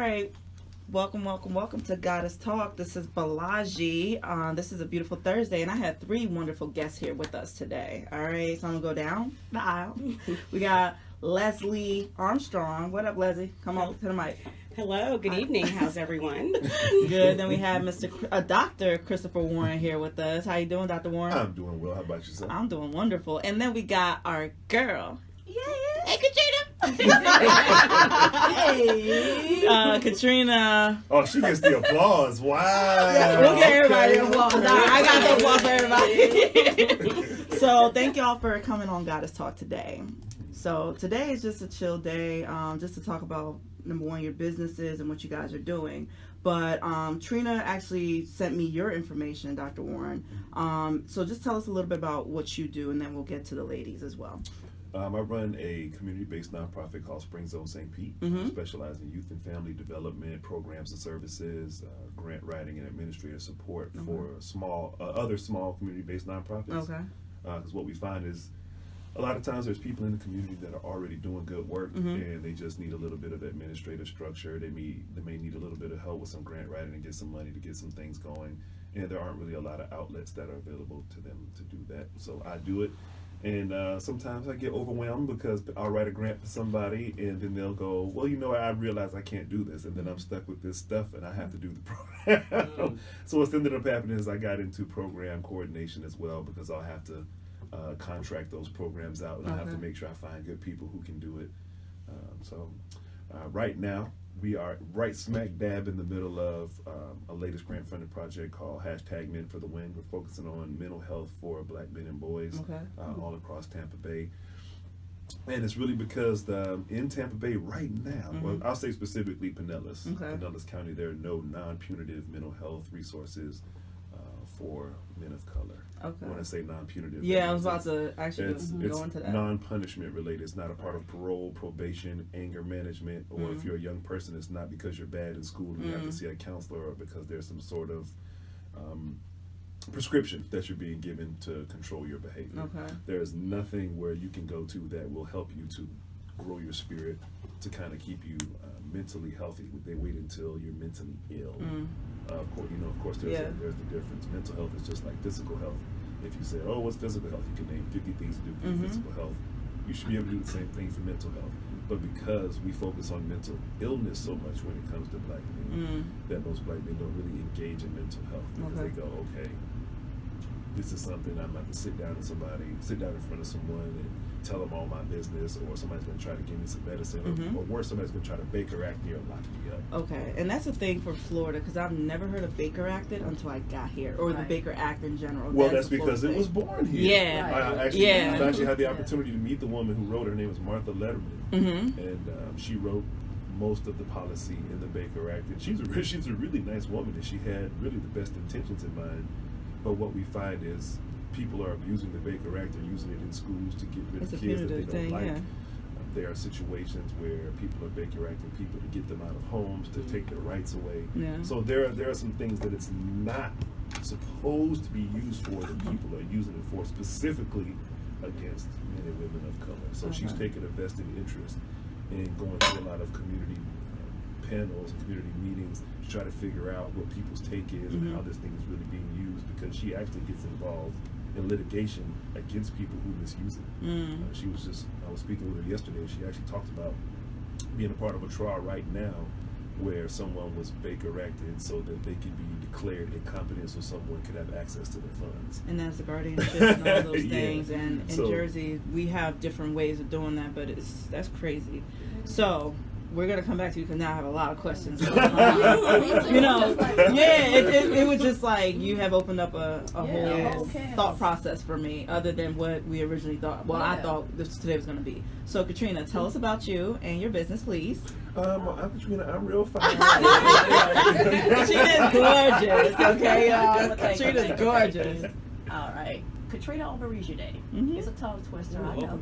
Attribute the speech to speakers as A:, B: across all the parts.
A: right. Welcome to Goddess Talk. This is Balaji. This is a beautiful Thursday, and I have 3 wonderful guests here with us today. All right, so I'm going to go down the aisle. We got Leslie Armstrong. What up, Leslie? Come on to the mic.
B: Hello, good evening. How's everyone?
A: Good. Then we have Dr. Christpher Warren here with us. How you doing, Dr. Warren?
C: I'm doing well. How about yourself?
A: I'm doing wonderful. And then we got our girl. Hey, Katrina. Hey. Katrina.
C: Oh, she gets the applause. Wow.
A: Yeah, we'll get everybody applause. All right, I got the applause for everybody. So thank y'all for coming on Goddess Talk today. So today is just a chill day, just to talk about, number one, your businesses and what you guys are doing. But Trina actually sent me your information, Dr. Warren. So just tell us a little bit about what you do, and then we'll get to the ladies as well.
C: I run a community-based nonprofit called Spring Zone St. Pete.
A: Mm-hmm.
C: Specialize in youth and family development, programs and services, grant writing and administrative support for other small community-based nonprofits.
A: Okay.
C: Because what we find is a lot of times there's people in the community that are already doing good work, and they just need a little bit of administrative structure. They may need a little bit of help with some grant writing and get some money to get some things going. And there aren't really a lot of outlets that are available to them to do that. So I do it. And sometimes I get overwhelmed because I'll write a grant for somebody and then they'll go, well, I realize I can't do this. And then I'm stuck with this stuff and I have to do the program. So what's ended up happening is I got into program coordination as well, because I'll have to contract those programs out, and I have to make sure I find good people who can do it. So right now, we are right smack dab in the middle of a latest grant funded project called #Men for the Win. We're focusing on mental health for Black men and boys all across Tampa Bay. And it's really because in Tampa Bay right now, well, I'll say specifically Pinellas, Pinellas County, there are no non-punitive mental health resources for men of color. When I say non-punitive,
A: I was about to actually go into that.
C: It's non-punishment related. It's not a part of parole, probation, anger management, or if you're a young person, it's not because you're bad in school and you have to see a counselor, or because there's some sort of prescription that you're being given to control your behavior. There is nothing where you can go to that will help you to grow your spirit, to kind of keep you mentally healthy. They wait until you're mentally ill. Of course, there's the difference. Mental health is just like physical health. If you say, oh, what's physical health? You can name 50 things to do for physical health. You should be able to do the same thing for mental health. But because we focus on mental illness so much when it comes to Black men, that most Black men don't really engage in mental health, because they go, okay, this is something I'm about to sit down in front of someone and tell them all my business, or somebody's going to try to give me some medicine, or worse, somebody's going to try to Baker Act me or lock me up.
A: Okay, and that's a thing for Florida, because I've never heard of Baker Acted until I got here, or the Baker Act in general.
C: Well, that's because it was born here.
A: Yeah.
C: I actually had the opportunity to meet the woman who wrote it. Her name was Martha Letterman, and she wrote most of the policy in the Baker Act. And she's a really nice woman, and she had really the best intentions in mind. But what we find is people are abusing the Baker Act. They're using it in schools to get rid of kids that they don't like. There are situations where people are Baker Acting people to get them out of homes, to take their rights away. So there are some things that it's not supposed to be used for that people are using it for, specifically against men and women of color. So she's taken a vested interest in going through a lot of community panels, community meetings, to try to figure out what people's take is and how this thing is really being used, because she actually gets involved in litigation against people who misuse it. I was speaking with her yesterday, and she actually talked about being a part of a trial right now where someone was Baker Acted so that they could be declared incompetent, so someone could have access to their funds.
A: And that's the guardianship and all those things. And in Jersey, we have different ways of doing that, but that's crazy. So we're going to come back to you, because now I have a lot of questions. It was just like you have opened up a whole thought process for me, other than what we originally thought. Well, I thought today was going to be. So, Katrina, tell us about you and your business, please.
C: I'm Katrina. I'm real fine.
A: Katrina's gorgeous, okay, y'all? Katrina's gorgeous.
D: All right. Katrina Aborisade. It's a tongue twister, I know.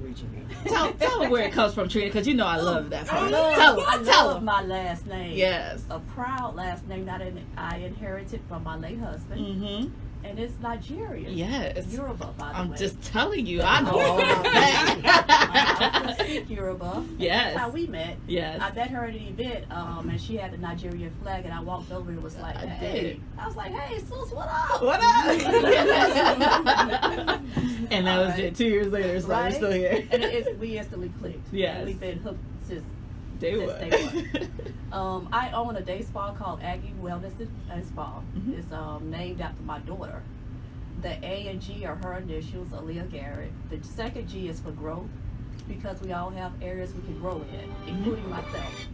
A: Tell her where it comes from, Trina, because I love that part.
D: I love my last name.
A: Yes.
D: A proud last name that I inherited from my late husband. And it's Nigerian.
A: Yes.
D: Yoruba, by the way.
A: I'm just telling you, I know all about that.
D: I also speak Yoruba.
A: Yes.
D: That's how we met.
A: Yes.
D: I met her at an event, and she had the Nigerian flag, and I walked over and was like,
A: I
D: hey.
A: did.
D: I was like, hey, sis, what up?
A: What up? And that was it. 2 years later, so we're still here.
D: And we instantly clicked.
A: Yes.
D: And we've been hooked since
A: Day
D: one. I own a day spa called Aggi Wellness Day Spa.
A: Mm-hmm.
D: It's named after my daughter. The A and G are her initials, Aaliyah Garrett. The second G is for growth, because we all have areas we can grow in, including myself.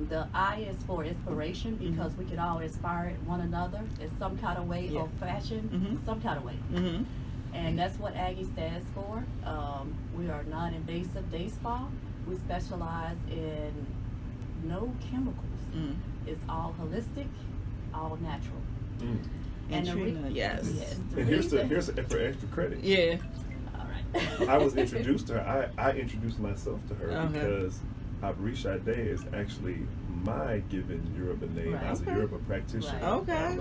D: The I is for inspiration, because we can all inspire one another in some kind of way or fashion, some kind of way.
A: Mm-hmm.
D: And that's what Aggie stands for. We are non-invasive day spa. We specialize in no chemicals. It's all holistic, all natural.
A: And Trina, yes.
C: And here's for extra credit.
A: Yeah.
D: All right.
C: I was introduced to her. I introduced myself to her because Aborisade is actually my given Yoruba name as a Yoruba practitioner.
D: Right.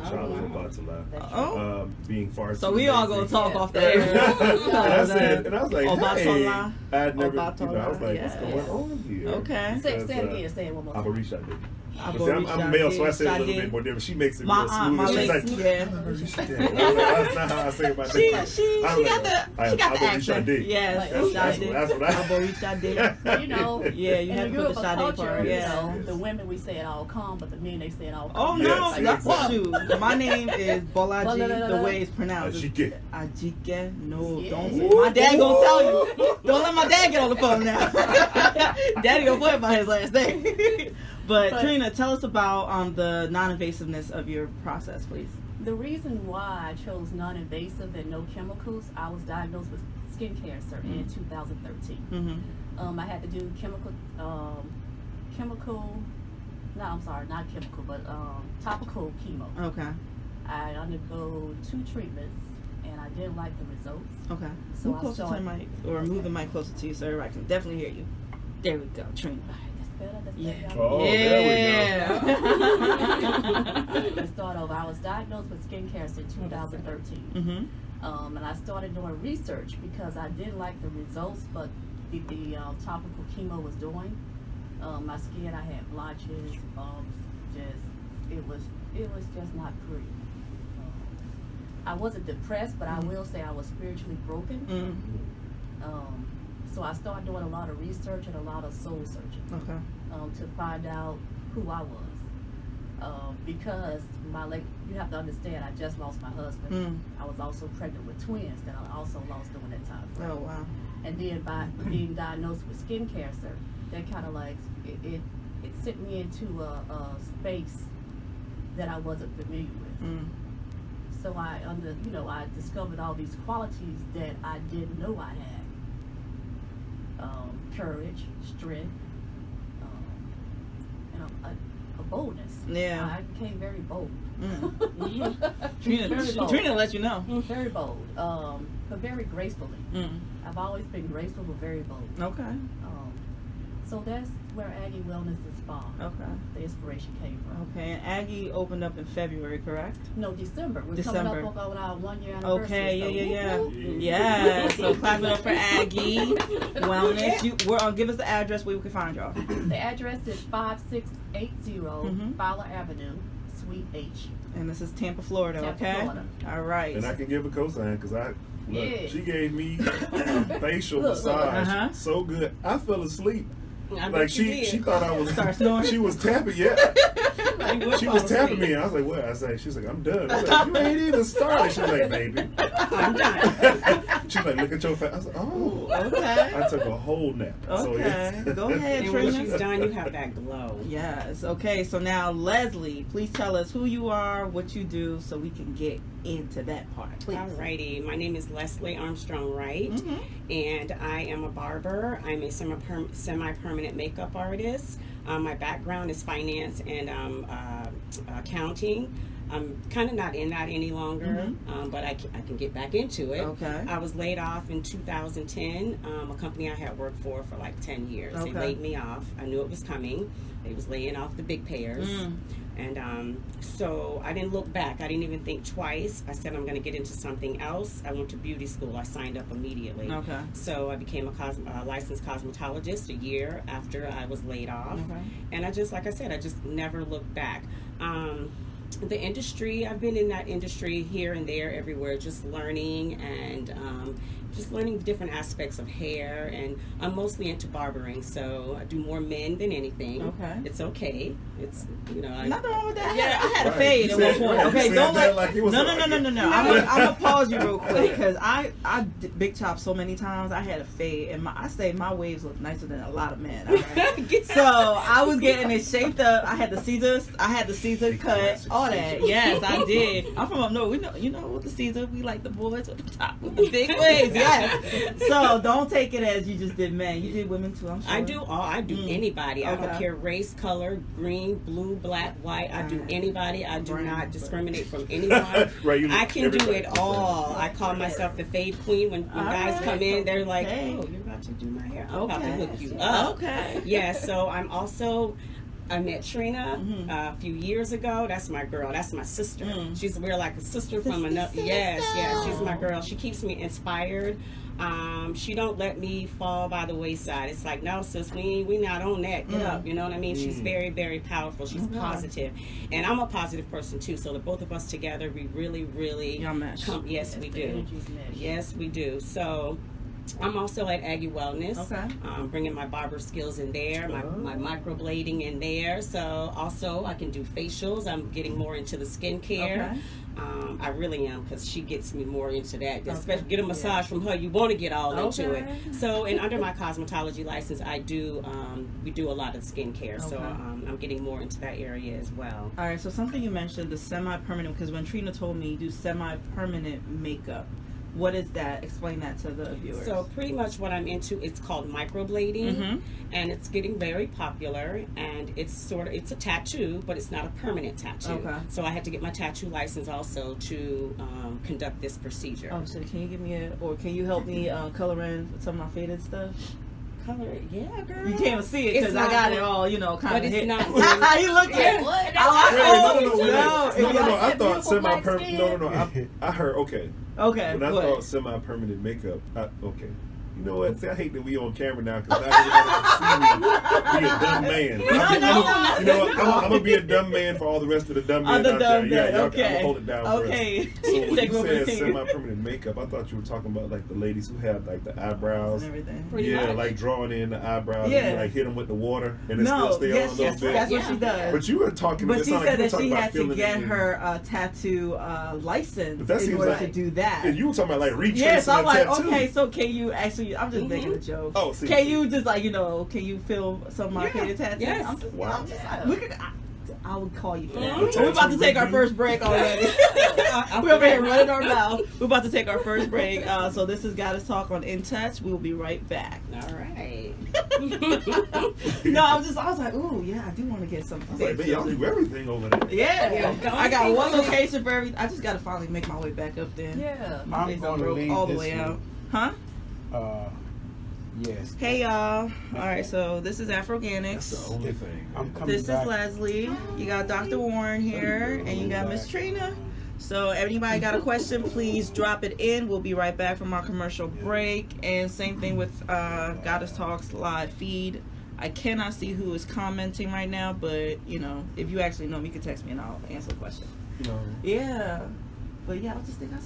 A: Okay.
C: Being far
A: So
C: too
A: we all
C: lazy.
A: gonna talk off the air.
C: and I was like, hey,
A: Obatola.
C: I'd never, I was like,
A: Yes.
C: what's going on here?
A: Okay.
D: Say it again. Say it one more time.
C: Aborisade. I'm male, so I say it a little bit more different. She makes it real smooth. She's like, Aborisade. That's not how I say it my name.
A: She got the accent. Yes.
C: That's what I.
A: Aborisade.
D: You know,
A: Yeah, you have
D: in
A: to
D: the
A: put the
D: Yoruba
A: Sade
D: culture,
A: part.
D: you
A: Yeah.
D: know, the women we say it all calm, but the men they say it all
A: Oh
D: calm.
A: no,
C: Yes,
A: that's
C: exactly.
A: true. My name is Bolaji, the way it's pronounced.
C: Ajike.
A: Ajike. No,
D: Yeah.
A: don't say. My dad gonna tell you. Don't let my dad get on the phone now. Daddy gonna play about his last name. But Trina, tell us about the non-invasiveness of your process, please.
D: The reason why I chose non-invasive and no chemicals, I was diagnosed with skin cancer in 2013. I had to do topical chemo.
A: Okay.
D: I undergo 2 treatments, and I didn't like the results.
A: Okay.
D: So
A: Move
D: I
A: closer to the
D: started-
A: mic, or move the mic closer to you so everybody can definitely hear you. There we go, Trina.
D: That's better.
A: Yeah.
C: Oh,
A: Yeah.
C: there we go.
D: Let's start over. I was diagnosed with skin cancer in 2013. And I started doing research because I didn't like the results, but the topical chemo was doing. My skin, I had blotches, bumps, it was just not pretty. I wasn't depressed, but I will say I was spiritually broken. So I started doing a lot of research and a lot of soul searching. To find out who I was. Because you have to understand, I just lost my husband. I was also pregnant with twins that I also lost during that time frame.
A: Oh wow.
D: And then by being diagnosed with skin cancer, that kind of like it sent me into a space that I wasn't familiar with. So I discovered all these qualities that I didn't know I had. Courage, strength, a boldness.
A: Yeah.
D: I became very bold.
A: Trina let you know.
D: Very bold, but very gracefully. I've always been graceful, but very bold.
A: Okay.
D: So that's where Aggi Wellness Day Spa, the inspiration came from.
A: Okay, and Aggie opened up in February, correct?
D: No, December. We're
A: December.
D: coming up on our 1 year anniversary.
A: Okay,
D: so
A: yeah. So clap it up for Aggi Wellness. Give us the address where we can find y'all.
D: The address is 5680 Fowler Avenue, Suite H.
A: And this is Tampa, Florida,
D: Tampa,
A: okay?
D: Florida.
A: All right.
C: And I can give a cosign because
D: Yes.
C: she gave me a facial massage so good. I fell asleep. Like she thought I was.
A: Start snoring?
C: She was tapping. Yeah. She was tapping me. And I was like, "What?" I was like, "She's like, I'm done." I was like, "You ain't even started." She's like, "Baby,
B: I'm done.
C: She's like, "Look at your face." I was like, "Oh."
A: Okay.
C: I took a whole nap. So,
A: Okay.
C: yes.
A: Go ahead,
B: And when
A: Trina.
B: she's done, you have that glow.
A: Yes. Okay. So now, Leslie, please tell us who you are, what you do, so we can get into that part. Please.
B: Alrighty, my name is Leslie Armstrong, right? And I am a barber. I'm a semi-permanent makeup artist. My background is finance and accounting. I'm kind of not in that any longer, but I can get back into it.
A: Okay.
B: I was laid off in 2010. A company I had worked for like 10 years.
A: Okay.
B: They laid me off. I knew it was coming. They was laying off the big payers. And so I didn't look back. I didn't even think twice. I said I'm going to get into something else. I went to beauty school. I signed up immediately.
A: Okay.
B: So I became a licensed cosmetologist a year after I was laid off.
A: Okay.
B: And I just, like I said, I just never looked back. The industry, I've been in that industry here and there, everywhere, just learning and just learning different aspects of hair. And I'm mostly into barbering, so I do more men than anything.
A: Okay.
B: It's okay. It's, you know,
A: Nothing wrong with that.
B: Yeah.
A: I had a
C: Right.
A: fade
C: You
A: at one
C: said-
A: point.
C: right.
A: Okay,
C: You
A: don't
C: said that
A: let.
C: like it was
A: No.
C: like-
A: I'm gonna pause you real quick because I big chop so many times. I had a fade, and I say my waves look nicer than a lot of men. All right? So I was getting it shaped up. I had the Caesar cut, all that. Yes, I did. I'm from up north. We know, you know, with the Caesar, we like the boys with the top, with the big waves. Yes. So don't take it as you just did men. You did women too. I'm sure.
B: I do anybody. I don't
A: Okay.
B: care race, color, green, blue, black, white. I do anybody. I do not discriminate from anyone.
C: Right, you
B: I
C: look
B: can do
C: everybody.
B: it all. I call myself the fade queen. When guys
A: Alright.
B: come in, they're like,
A: Okay.
B: "Oh, you're about to do my hair. I'm
A: Okay.
B: about to hook you up."
A: Okay.
B: Yeah. So I met Trina
A: Mm-hmm.
B: a few years ago. That's my girl. That's my sister. We're like a sister from
A: Sister,
B: another. Yes,
A: sister.
B: she's my girl. She keeps me inspired. She don't let me fall by the wayside. It's like, no, sis, we not on that. Get up. You know what I mean? She's very, very powerful. She's positive, and I'm a positive person too. So the both of us together, we really, really
A: Y'all mesh.
B: Yes, we
D: The
B: do.
D: energies mesh.
B: Yes, we do. So I'm also at Aggi Wellness.
A: Okay.
B: Bringing my barber skills in there, my microblading in there. So also I can do facials. I'm getting more into the skincare.
A: Okay.
B: I really am, because she gets me more into that. Especially get a massage from her, you want to get all into it. So, and under my cosmetology license, we do a lot of skincare. So
A: Okay.
B: I'm getting more into that area as well.
A: All right, so something you mentioned, the semi-permanent, because when Trina told me you do semi-permanent makeup, what is that? Explain that to the viewers.
B: So pretty much what I'm into, it's called microblading, and it's getting very popular, and it's a tattoo, but it's not a permanent tattoo.
A: Okay.
B: So I had to get my tattoo license also to conduct this procedure.
A: Oh, so can you give me can you help me color in some of my faded stuff?
B: Color, yeah, girl.
A: You can't even see it
B: It's
A: because I
B: not
A: got it
B: good.
A: all, kind
B: But
A: of
B: it's
A: hit.
B: not
A: You look at
D: What?
C: Wait, no. I
D: That
C: thought
D: beautiful
C: semi-permanent.
D: black
C: No. I heard okay.
A: Okay,
C: When I
A: what?
C: thought semi-permanent makeup, okay. You know what? See, I hate that we on camera now because now everybody can see me be a dumb man. You know what? I'm gonna be a dumb man for all the rest of the dumb men
A: Other
C: out there.
A: dumb
C: Yeah,
A: men,
C: y'all
A: okay.
C: can hold it down for
A: Okay.
C: us. So when
A: Take
C: you
A: over the
C: said
A: team.
C: semi-permanent makeup, I thought you were talking about like the ladies who have like the eyebrows.
A: And everything.
B: Pretty
C: Yeah,
B: much.
C: like drawing in the eyebrows
A: Yeah.
C: and you, like hit them with the water and it
A: No,
C: still stay
A: yes,
C: on a little bit.
A: that's what she does.
C: But you were talking.
A: But
C: it
A: she
C: sounded
A: said
C: like you were
A: that
C: talking
A: she
C: about
A: had to
C: filling
A: get
C: it in.
A: her tattoo license
C: But that
A: in
C: seems
A: order
C: like-
A: to do that.
C: And you were talking about like retracing
A: Yes, I'm
C: a
A: like,
C: tattoo.
A: okay, so can you actually? I'm just making a joke.
C: Oh, see,
A: can
C: see.
A: you just like can you film some of my
B: Yeah,
A: faded tattoos?
B: yes.
A: I'm just,
C: Wow.
A: I'm just like, we could. I would call you for that.
B: Mhm.
A: We're about to take our first break already. We're over here running our mouth. We're about to take our first break. So this is Goddess Talk on In Touch. We'll be right back.
B: All right.
A: No, I was like, ooh, yeah, I do want to get something.
C: I was like, man, y'all do everything over there.
A: Yeah,
B: Yeah,
A: I got
B: don't
A: one
B: think-
A: location for every. I just got to finally make my way back up there.
D: Yeah.
A: My face done
E: gonna
A: broke
E: leave
A: all the
E: this
A: way out.
E: one.
A: Huh?
E: Yes.
A: Hey y'all. Alright, so this is
C: That's
A: Afroganics.
C: the only thing.
E: I'm coming
A: This is
E: back.
A: Leslie. You got Dr. Warren here, and you got Miss Trina. So anybody got a question, please drop it in. We'll be right back from our commercial break. And same thing with Goddess Talks live feed. I cannot see who is commenting right now, but if you actually know me, you can text me and I'll answer the question.
C: No.
A: Yeah. But yeah, I was just thinking,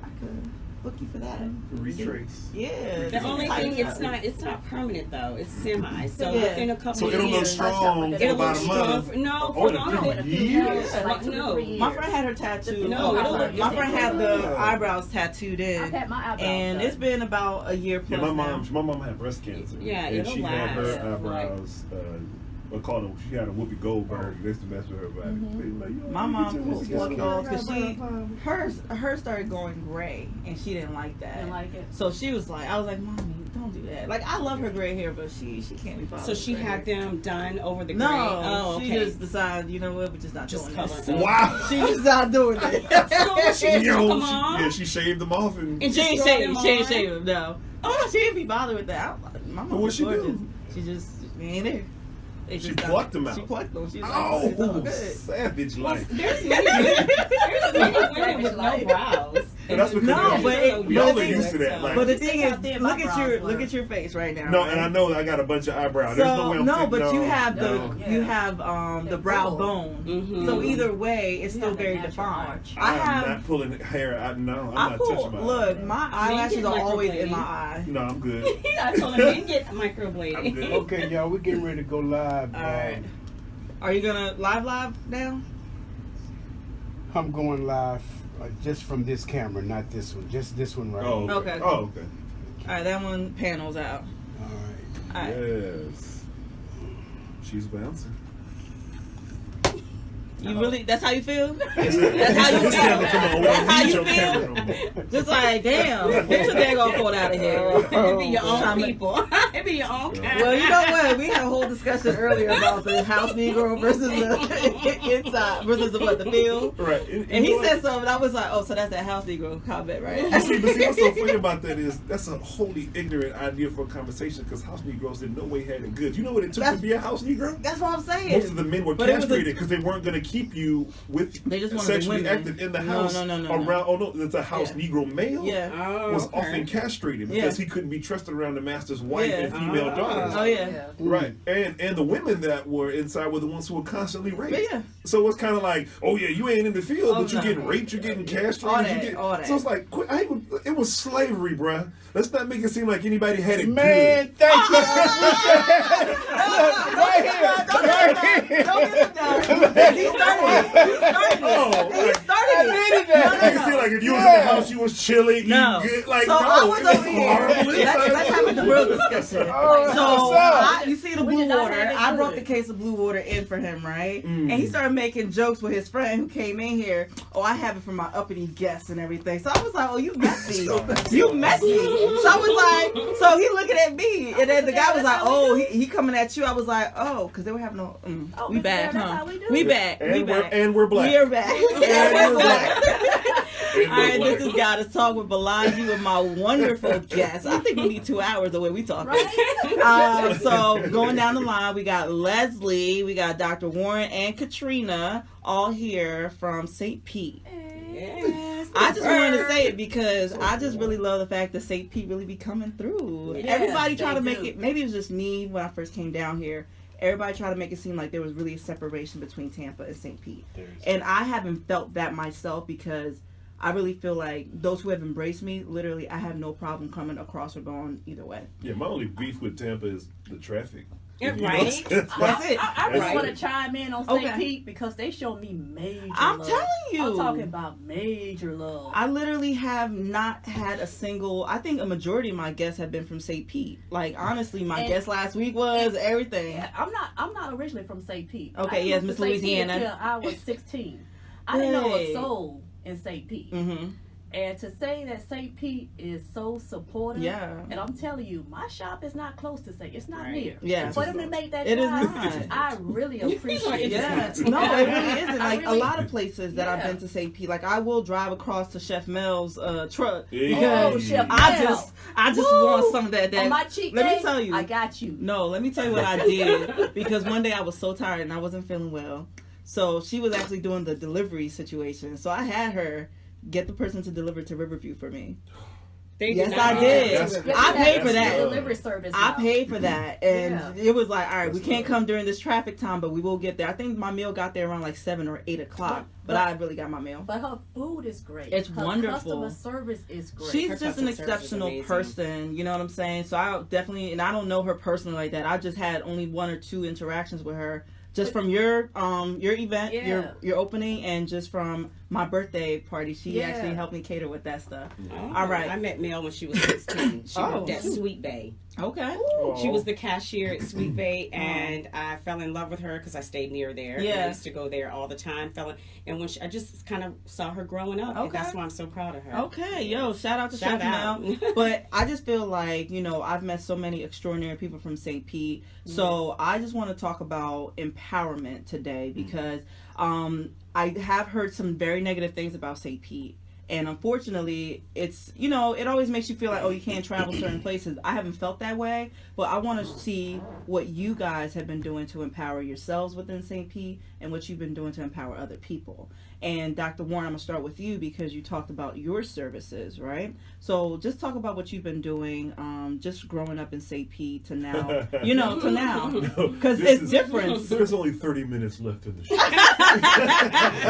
A: I could book you for that.
C: Retrace.
A: Yeah.
B: The only thing, it's not permanent though. It's semi. So
A: Yeah.
B: within a couple
C: So
B: of
C: it'll look
B: years,
C: strong for
B: it'll
C: about
B: look
C: a month.
B: strong. No,
C: Oh,
B: for longer.
C: it'll be years.
B: Yeah,
D: Like 2 to
B: no.
D: 3 years.
A: My friend had her tattooed.
B: No, it'll look-
A: my friend had the
C: Yeah.
A: eyebrows tattooed in.
D: I've had my eyebrows
A: And
D: done.
A: it's been about a year
C: Yeah,
A: plus
C: my mom had breast cancer.
B: Yeah,
C: and
B: it'll
C: she had her
B: last.
C: eyebrows. She had a Whoopi Goldberg. They used to mess with her body. They were like, yo,
A: My
C: you
A: mom
C: get your
A: pulled
C: Whoopi
A: Whoopi
C: Goldberg
A: because hers started going gray, and she didn't like that.
D: Didn't like it.
A: So she was like, I was like, Mommy, don't do that. Like, I love her gray hair, but she can't be bothered.
B: So she
A: with gray
B: had
A: hair.
B: them done over the gray.
A: No,
B: Oh,
A: she
B: okay.
A: just decided, you know what, we're just not
B: Just
A: doing
B: color.
A: this.
C: Wow.
A: She just not doing it.
B: So she just
C: Yo,
B: took them off.
C: yeah, she shaved them off and
B: And
A: She ain't
B: just throw
A: shave
B: them
A: She ain't
B: on?
A: shave him, no. Oh, she ain't be bothered with that. My mom
C: But what'd she
A: gorgeous.
C: do?
A: She just ain't there. They
C: She
A: just not-
C: plucked them out.
A: She plucked them. She's like,
C: oh,
A: it's all good.
C: savage
B: Well,
C: life.
B: there's many women with no brows.
C: But that's because
A: No,
C: y'all-
A: but it-
C: y'all
A: but
C: are used to that. Like,
A: But the
D: Think
A: thing
D: out
A: is,
D: there, my
A: look at
D: brows
A: your face right now.
C: no,
A: right?
C: and I know that I got a bunch of eyebrows. There's no way I'm
A: no,
C: thinking,
A: but you have
C: no.
A: the you have the brow
D: full.
A: bone.
B: Mhm.
A: So either way, it's
D: You
A: still
D: have a
A: very
D: natural
A: defined.
D: arch.
A: I
C: I'm
A: have.
C: not pulling hair. I'm
A: I
C: not
A: pull.
C: touching my
A: Look,
C: eyebrows.
A: my eyelashes
B: get
A: are always in
B: microblading.
A: my eye.
C: No, I'm good.
B: I told him men get
C: I'm
B: microbladed.
C: good.
E: Okay, y'all, we're getting ready to go live.
A: All right. Are you gonna live now?
E: I'm going live just from this camera, not this one. Just this one right
C: Oh,
E: here.
C: okay.
A: Okay.
C: Oh, okay.
A: All right, that one panels out.
E: All right.
A: All right.
C: Yes. She's bouncing.
A: You really? That's how you feel?
C: That's
A: how you
C: this
A: feel?
C: camera, come on. We
A: That's
C: don't
A: how
C: need
A: you
C: your
A: feel?
C: camera no more.
A: Just like, damn, get your daggone coat out of here.
B: It'd be your own
A: Trying to-
B: people. It'd be your own kind.
A: Well, you know what? We had a whole discussion earlier about the house Negro versus the inside versus the what, the field.
C: Right.
A: And he said something. I was like, oh, so that's that house Negro comment, right?
C: But see, what's so funny about that is that's a wholly ignorant idea for a conversation because house Negroes in no way had it good. You know what it took
A: That's-
C: to be a house Negro?
A: That's what I'm saying.
C: Most of the men were
A: But it was a-
C: castrated because they weren't going to keep you with
A: They just wanted the
C: sexually
A: women.
C: active in the
A: No,
C: house
A: no.
C: around. Oh no, it's a house
A: Yeah.
C: Negro male.
A: Yeah.
B: Oh,
C: Was
B: okay.
C: often castrated because
A: Yeah.
C: he couldn't be trusted around the master's wife
A: Yeah.
C: and female
B: Oh.
C: daughters.
A: Oh yeah.
C: Right, and the women that were inside were the ones who were constantly raped.
A: Yeah.
C: So it's kind of like, oh yeah, you ain't in the field,
A: Oh,
C: but you're
A: no.
C: getting raped, you're getting castrated,
A: All
C: you
A: that,
C: get.
A: all that.
C: So it's like, it was slavery, bruh. Let's not make it seem like anybody had it
E: Man,
C: good.
E: thank you. Right here. Right here.
A: Don't get him down. He started it.
C: Oh,
A: He
C: like,
A: started
E: I
A: it.
E: needed that.
C: make it seem like if you was in the house, you was chilling,
A: No.
C: you good, like
A: So
C: no,
A: I was
C: it was
A: over here.
C: horrible.
A: Let's have a real discussion.
E: Oh,
A: So
E: what's up?
A: you see the
D: We
A: blue
D: did not
A: water.
D: have it
A: I brought the
D: good.
A: case of blue water in for him, right?
C: Mm.
A: And he started making jokes with his friend who came in here. Oh, I have it for my uppity guests and everything. So I was like, oh, you messy. You messy. So I was like, so he looking at me, and then the guy was like, oh, he coming at you. I was like, oh, because they were having no.
D: Oh,
A: We
D: Mr.
A: back,
D: That's
A: huh?
D: how we do
A: We
D: it.
A: back. We
C: And
A: back.
C: we're black.
A: We're back.
C: And we're black. And
A: All
C: we're
A: right,
C: black.
A: this is God is Talk with Balaji with my wonderful guest. I think we need 2 hours the way we talk.
D: Right?
A: So going down the line, we got Leslie, we got Dr. Warren, and Katrina all here from St. Pete.
B: Yes.
A: I just wanted to say it because I just really love the fact that St. Pete really be coming through.
D: Yes,
A: Everybody try
D: they
A: to make
D: do.
A: it, maybe it was just me when I first came down here. Everybody tried to make it seem like there was really a separation between Tampa and St. Pete. And I haven't felt that myself because I really feel like those who have embraced me, literally, I have no problem coming across or going either way.
C: Yeah, my only beef with Tampa is the traffic.
B: Yeah,
C: You know
B: right.
C: what I'm saying?
A: That's it.
D: I just
C: Right.
D: want to chime in on St.
A: Okay.
D: Pete because they show me major
A: I'm
D: love.
A: telling you.
D: I'm talking about major love.
A: I literally have not had a single. I think a majority of my guests have been from St. Pete. Like honestly, my
D: And-
A: guest last week was everything.
D: Yeah, I'm not originally from St. Pete.
A: Okay,
D: I
A: yes,
D: moved
A: Miss
D: to St. Pete
A: Louisiana.
D: until I was 16. I didn't know
A: Hey.
D: a soul in St. Pete.
A: Mm-hmm.
D: And to say that St. Pete is so supportive,
A: Yeah.
D: and I'm telling you, my shop is not close to St. It's not
B: Right.
D: near.
A: Yeah.
D: For them to make that
A: It is
D: drive,
A: not.
D: I really appreciate
A: Yeah,
D: that.
A: no, it really isn't. Like
D: really-
A: a lot of places that I've
D: Yeah.
A: been to St. Pete, like I will drive across to Chef Mel's truck
C: Yeah.
A: because
D: Oh, Chef
A: I
D: Mel.
A: just
D: Woo!
A: want some of that.
D: On my cheat
A: Let
D: day,
A: me tell you.
D: I got you.
A: No, let me tell you what I did because one day I was so tired and I wasn't feeling well. So she was actually doing the delivery situation. So I had her get the person to deliver to Riverview for me.
B: They
A: Yes,
B: not
A: I
B: do
A: did.
B: that.
C: That's-
D: Yes,
A: I
D: you
A: paid
D: have
A: for
D: the
A: that.
D: delivery service.
A: I
D: now.
A: paid for that, and
D: Yeah.
A: it was like, all right, we
C: That's
A: can't
C: love.
A: come during this traffic time, but we will get there. I think my meal got there around like 7 or 8 o'clock, but I really got my meal.
D: But her food is great.
A: It's
D: her
A: wonderful.
D: Customer service is great.
A: She's
B: Her
A: just an
B: customer service is
A: exceptional
B: amazing.
A: person, you know what I'm saying? So I definitely, and I don't know her personally like that. I just had only 1 or 2 interactions with her just from your event,
D: Yeah.
A: your opening, and just from my birthday party. She
D: Yeah.
A: actually helped me cater with that stuff.
B: Oh,
A: All right.
B: I met Mel when she was 16. She
A: Oh.
B: worked at Sweet Bay.
A: Okay.
B: She was the cashier at Sweet Bay, and I fell in love with her because I stayed near there.
A: Yeah.
B: And I used to go there all the time. And when I just kind of saw her growing up, and
A: Okay.
B: that's why I'm so proud of her.
A: Okay, yo, shout out to
B: Shout
A: Chef
B: out.
A: Mel. But I just feel like, I've met so many extraordinary people from St. Pete. So I just want to talk about empowerment today because I have heard some very negative things about St. Pete. And unfortunately, it's, it always makes you feel like, oh, you can't travel certain places. I haven't felt that way, but I want to see what you guys have been doing to empower yourselves within St. Pete and what you've been doing to empower other people. And Dr. Warren, I'm going to start with you because you talked about your services, right? So just talk about what you've been doing, just growing up in St. Pete to now, to now. Because it's different.
C: There's only 30 minutes left in the show.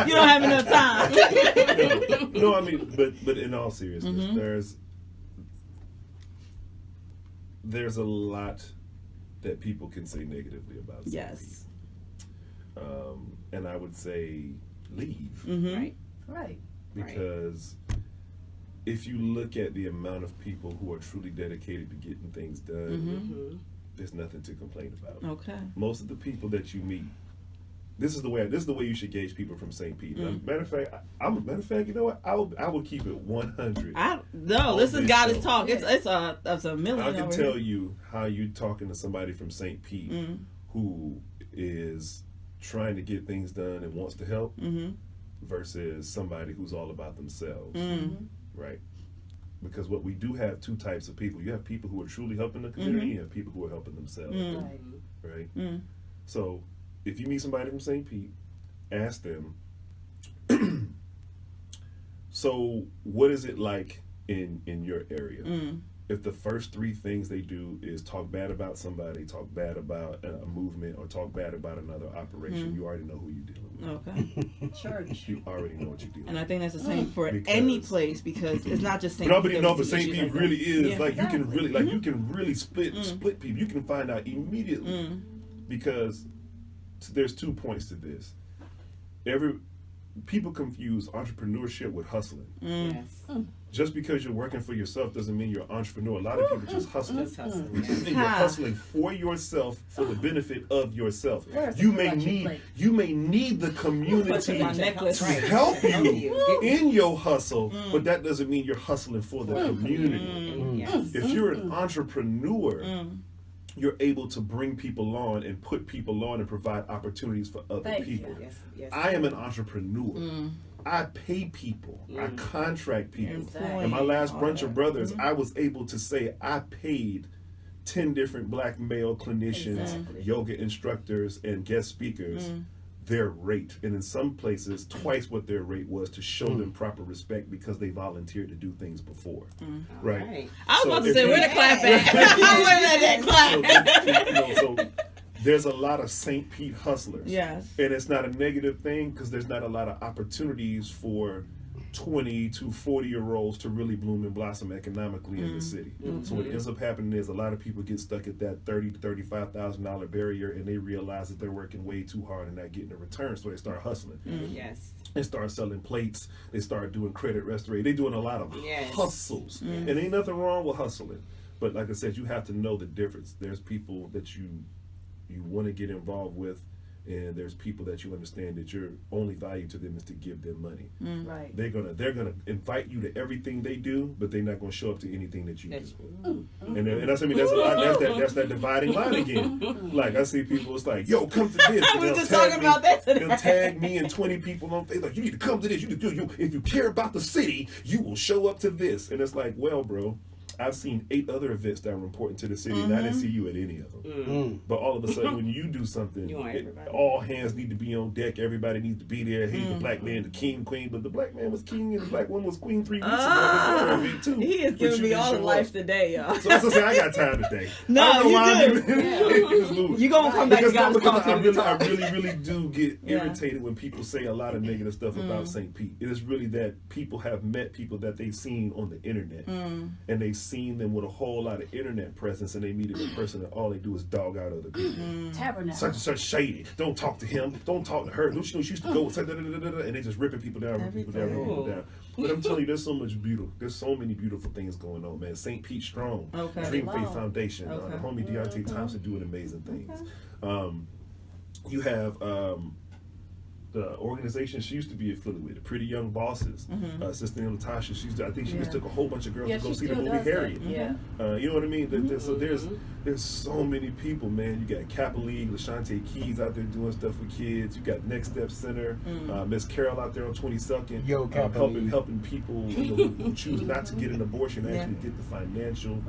A: You don't have enough time.
C: No, I mean, but in all seriousness, there's a lot that people can say negatively about St.
A: Yes.
C: Pete. And I would say leave.
B: Right.
D: Right.
C: Because if you look at the amount of people who are truly dedicated to getting things done, there's nothing to complain about.
A: Okay.
C: Most of the people that you meet, this is the way you should gauge people from St. Pete. Matter of fact, you know what? I will keep it 100.
A: This is God is
C: show.
A: talk. It's a million.
C: I can
A: over
C: tell
A: here.
C: you how you talking to somebody from St. Pete who is trying to get things done and wants to help versus somebody who's all about themselves, right? Because what we do have two types of people. You have people who are truly helping the community, and you have people who are helping themselves,
D: Right.
C: right? So if you meet somebody from St. Pete, ask them, so what is it like in your area? If the first three things they do is talk bad about somebody, talk bad about a movement, or talk bad about another operation, you already know who you're dealing with.
A: Okay.
D: Church.
C: You already know what you're dealing
A: And I
C: with.
A: think that's the same for
C: Because-
A: any place because it's not just St.
C: Nobody
A: Pete.
C: knows, but
A: There's
C: St.
A: issues
C: Pete
A: like that.
C: really is
A: Yeah.
C: like you can
D: Exactly.
C: really you can really split people. You can find out immediately because there's 2 points to this. People confuse entrepreneurship with hustling.
B: Yes.
C: Just because you're working for yourself doesn't mean you're an entrepreneur. A lot of people just hustle.
B: Just hustling.
C: And you're hustling for yourself for the benefit of yourself.
D: Where's the
C: You
D: food
C: may
D: on your
C: need
D: plate?
C: the community
A: my necklace.
C: to
A: Right.
C: help you
B: you.
C: in your hustle, but that doesn't mean you're hustling for the community.
B: Yes.
C: If you're an entrepreneur, you're able to bring people on and put people on and provide opportunities for other
D: Thank you.
C: people.
B: Yes. Yes.
C: I am an entrepreneur. I pay people. I contract people.
D: Exactly.
C: And my last
A: All
C: bunch
A: that.
C: of brothers, I was able to say I paid 10 different black male clinicians,
D: Exactly.
C: yoga instructors, and guest speakers their rate. And in some places, twice what their rate was to show them proper respect because they volunteered to do things before. Right.
B: Right.
A: I was
C: So
A: about to
C: if
A: say,
C: you-
A: where the clap at? Where that clap?
C: So there's a lot of St. Pete hustlers.
A: Yes.
C: And it's not a negative thing because there's not a lot of opportunities for 20 to 40-year-olds to really bloom and blossom economically in the city. So what ends up happening is a lot of people get stuck at that $30,000 to $35,000 barrier, and they realize that they're working way too hard and not getting a return, so they start hustling.
B: Yes.
C: They start selling plates. They start doing credit restoration. They're doing a lot of
B: Yes.
C: hustles, and ain't nothing wrong with hustling. But like I said, you have to know the difference. There's people that you want to get involved with, and there's people that you understand that your only value to them is to give them money.
D: Right.
C: They're gonna invite you to everything they do, but they're not gonna show up to anything that you do.
B: That's
C: And that's that's a lot. That's that dividing line again. Like I see people, it's like, yo, come to this.
A: I
C: And
A: was
C: they'll
A: just
C: tag
A: talking
C: me-
A: about that today.
C: They'll tag me and 20 people on Facebook. Like, you need to come to this. If you care about the city, you will show up to this. And it's like, well, bro, I've seen 8 other events that were important to the city, and I didn't see you at any of them. But all of a sudden, when you do something,
B: You want everybody.
C: all hands need to be on deck. Everybody needs to be there. He's the black man, the king, queen. But the black man was king, and the black woman was queen 3 weeks ago. That's another event, too.
A: He is
C: But
A: giving
C: you
A: me
C: didn't
A: all the
C: show
A: life
C: up.
A: today, y'all.
C: So that's what I'm saying. I got time today.
A: No,
C: I don't know
A: you
C: why I'm
A: do.
C: in this mood.
A: You gonna come back
C: Because,
A: and
C: because
A: talk
C: I really do get
A: Yeah.
C: irritated when people say a lot of negative stuff about St. Pete. It is really that people have met people that they've seen on the internet, and they've seen them with a whole lot of internet presence, and they meet a person and all they do is dog out other people.
D: Tabernacle.
C: Such and such shady. Don't talk to him. Don't talk to her. Don't you know she used to go with and they just ripping people down, ripping people down, ripping people down. But I'm telling you, there's so much beautiful. There's so many beautiful things going on, man. St. Pete Strong, Dream Faith Foundation, the homie Deontay Thompson doing amazing things. You have the organization she used to be affiliated with, the Pretty Young Bosses, Sister Latasha. I think she just took a whole bunch of girls to go see the movie Harriet. You know what I mean? So there's so many people, man. You got Kappa League, LaShante Keys out there doing stuff with kids. You got Next Step Center, Miss Carol out there on 22nd, helping people who choose not to get an abortion actually get the financial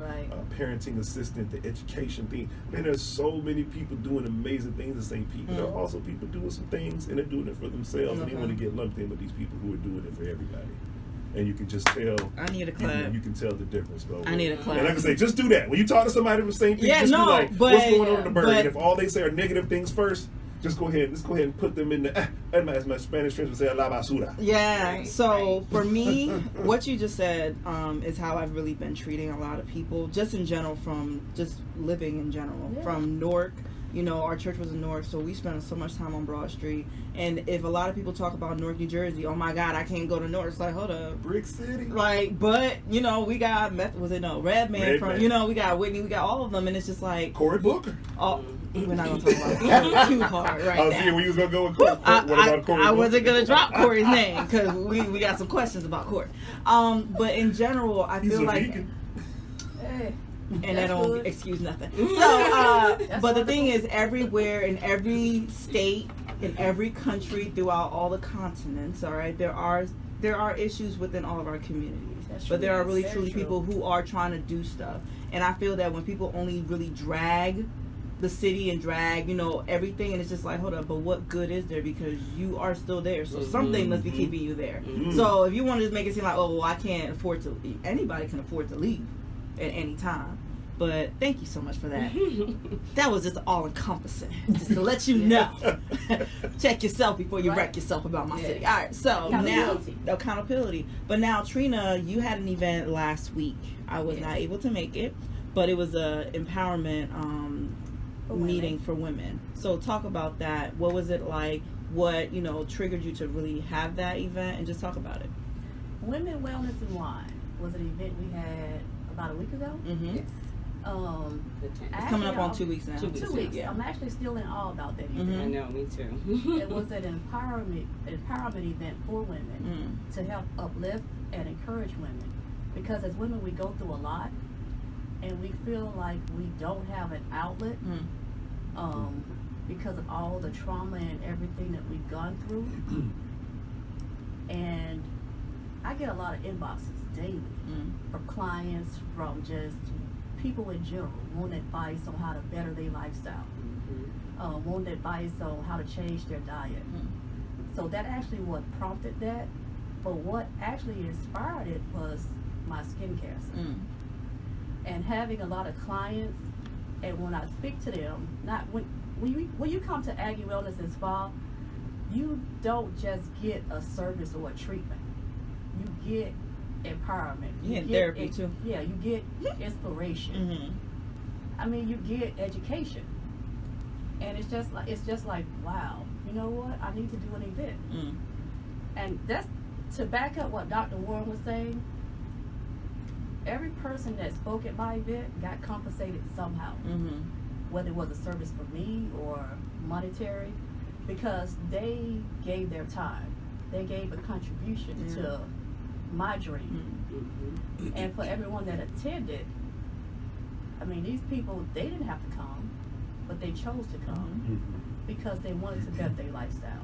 C: parenting assistance, the education thing. Man, there's so many people doing amazing things in St. Pete. But there are also people doing some things, and they're doing it for themselves, and they want to get lumped in with these people who are doing it for everybody. And you can just tell.
A: I need a clap.
C: You can tell the difference, bro.
A: I need a clap.
C: And like I say, just do that. When you talk to somebody from St. Pete, just be like, what's going on in the bird? And if all they say are negative things first, just go ahead and put them in the, as my Spanish friends would say, la basura.
A: Yeah, so for me, what you just said is how I've really been treating a lot of people, just in general, from just living in general, from Newark. You know, our church was in Newark, so we spent so much time on Broad Street. And if a lot of people talk about Newark, New Jersey, oh my God, I can't go to Newark. It's like, hold up.
C: Brick City.
A: Like, but, you know, we got, Redman, you know, we got Whitney, we got all of them, and it's just like.
C: Cory Booker.
A: Oh, we're not going to talk about Cory too hard right now.
C: I was thinking we was going to go with Cory. What about Cory
A: I wasn't going to drop Cory's name, because we got some questions about Cory. But in general, I feel like. And I don't excuse nothing. So, but the thing is, everywhere, in every state, in every country, throughout all the continents, all right, there are issues within all of our communities. But there are really truly people who are trying to do stuff. And I feel that when people only really drag the city and drag, you know, everything, and it's just like, hold up, but what good is there? Because you are still there, so something must be keeping you there. So if you want to just make it seem like, oh, well, I can't afford to leave. Anybody can afford to leave at any time. But thank you so much for that. That was just all encompassing, just to let you know. Check yourself before you wreck yourself about my city. All right, so now accountability. But now, Trina, you had an event last week. I was not able to make it, but it was a empowerment meeting for women. So talk about that. What was it like? What, you know, triggered you to really have that event, and just talk about it.
D: Women, Wellness, and Wine was an event we had about a week ago.
A: Yes.
B: It's
A: coming up on 2 weeks now.
D: 2 weeks. Yeah. I'm actually still in awe about that event.
B: I know, me too.
D: It was an empowerment event for women to help uplift and encourage women. Because as women, we go through a lot, and we feel like we don't have an outlet because of all the trauma and everything that we've gone through. And I get a lot of inboxes daily from clients, from just people in general, wanting advice on how to better their lifestyle, wanting advice on how to change their diet. So that actually what prompted that, but what actually inspired it was my skincare. And having a lot of clients, and when I speak to them, when you come to Aggi Wellness and Spa, you don't just get a service or a treatment. You get empowerment.
A: You get therapy too.
D: Yeah, you get inspiration. I mean, you get education, and it's just like wow. You know what? I need to do an event, and that's to back up what Dr. Warren was saying. Every person that spoke at my event got compensated somehow, whether it was a service for me or monetary, because they gave their time. They gave a contribution to my dream. And for everyone that attended, I mean, these people, they didn't have to come, but they chose to come because they wanted to better their lifestyle.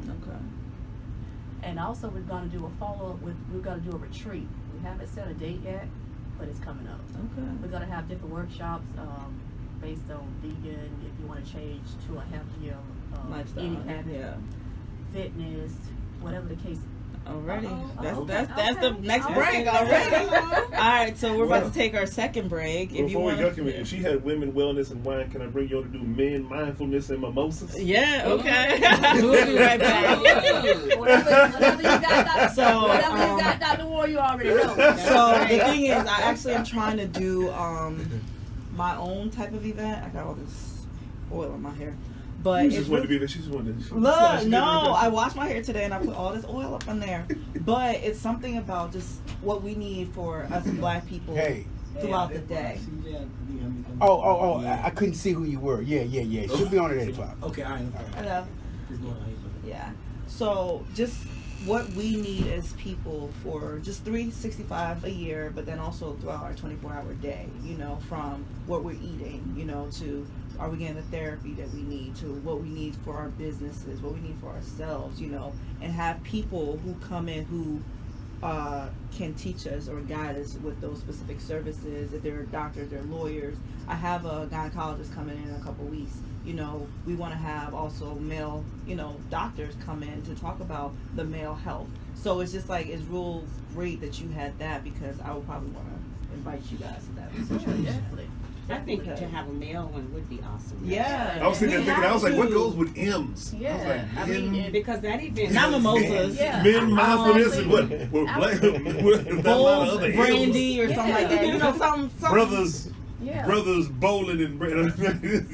D: And also, we're going to do a follow-up we're going to do a retreat. We haven't set a date yet, but it's coming up. We're going to have different workshops based on vegan, if you want to change to a healthier
A: lifestyle,
D: eating habit, fitness, whatever the case
A: Already.
D: Uh-oh.
A: That's the next
D: Okay.
A: break already. All right, so we're about to take our second break. If you
C: Before we
A: want
C: go, if she had women wellness and wine, can I bring you to do men mindfulness and mimosas?
A: Yeah, okay. We'll be right back.
D: Whatever you got,
A: So,
D: whatever you got, Dr. Warren, you already know.
A: So the thing is, I actually am trying to do my own type of event. I got all this oil in my hair, but
C: You
A: it's
C: just wanted to
A: really-
C: be there. She just wanted to.
A: Look, no, I washed my hair today and I put all this oil up in there. But it's something about just what we need for us Black people
E: Hey.
A: throughout the day.
E: Oh, I couldn't see who you were. Yeah. She'll be on at 8 o'clock.
F: Okay, all right, no problem.
A: Hello.
F: Just going on here.
A: Yeah. So just what we need as people for just $365 a year, but then also throughout our 24-hour day, you know, from what we're eating, you know, to are we getting the therapy that we need, to what we need for our businesses, what we need for ourselves, you know, and have people who come in who can teach us or guide us with those specific services. If they're doctors, they're lawyers. I have a gynecologist coming in a couple weeks. You know, we want to have also male, you know, doctors come in to talk about the male health. So it's just like, it's real great that you had that, because I would probably want to invite you guys to that situation.
D: Definitely.
B: I think to have a male one would be awesome.
A: Yeah.
C: I was sitting there
A: We
C: thinking, I was
A: have
C: like, what
A: to.
C: goes with M's?
D: Yeah.
C: I was like,
D: I mean,
C: men,
B: Because that event.
A: Not mimosas.
D: Yeah.
C: men mindfulness and what?
D: Absolutely.
C: Well, black, with that lot of
A: Bulls,
C: other M's.
A: brandy, or something like that. You know, some
D: Yeah.
C: brothers bowling and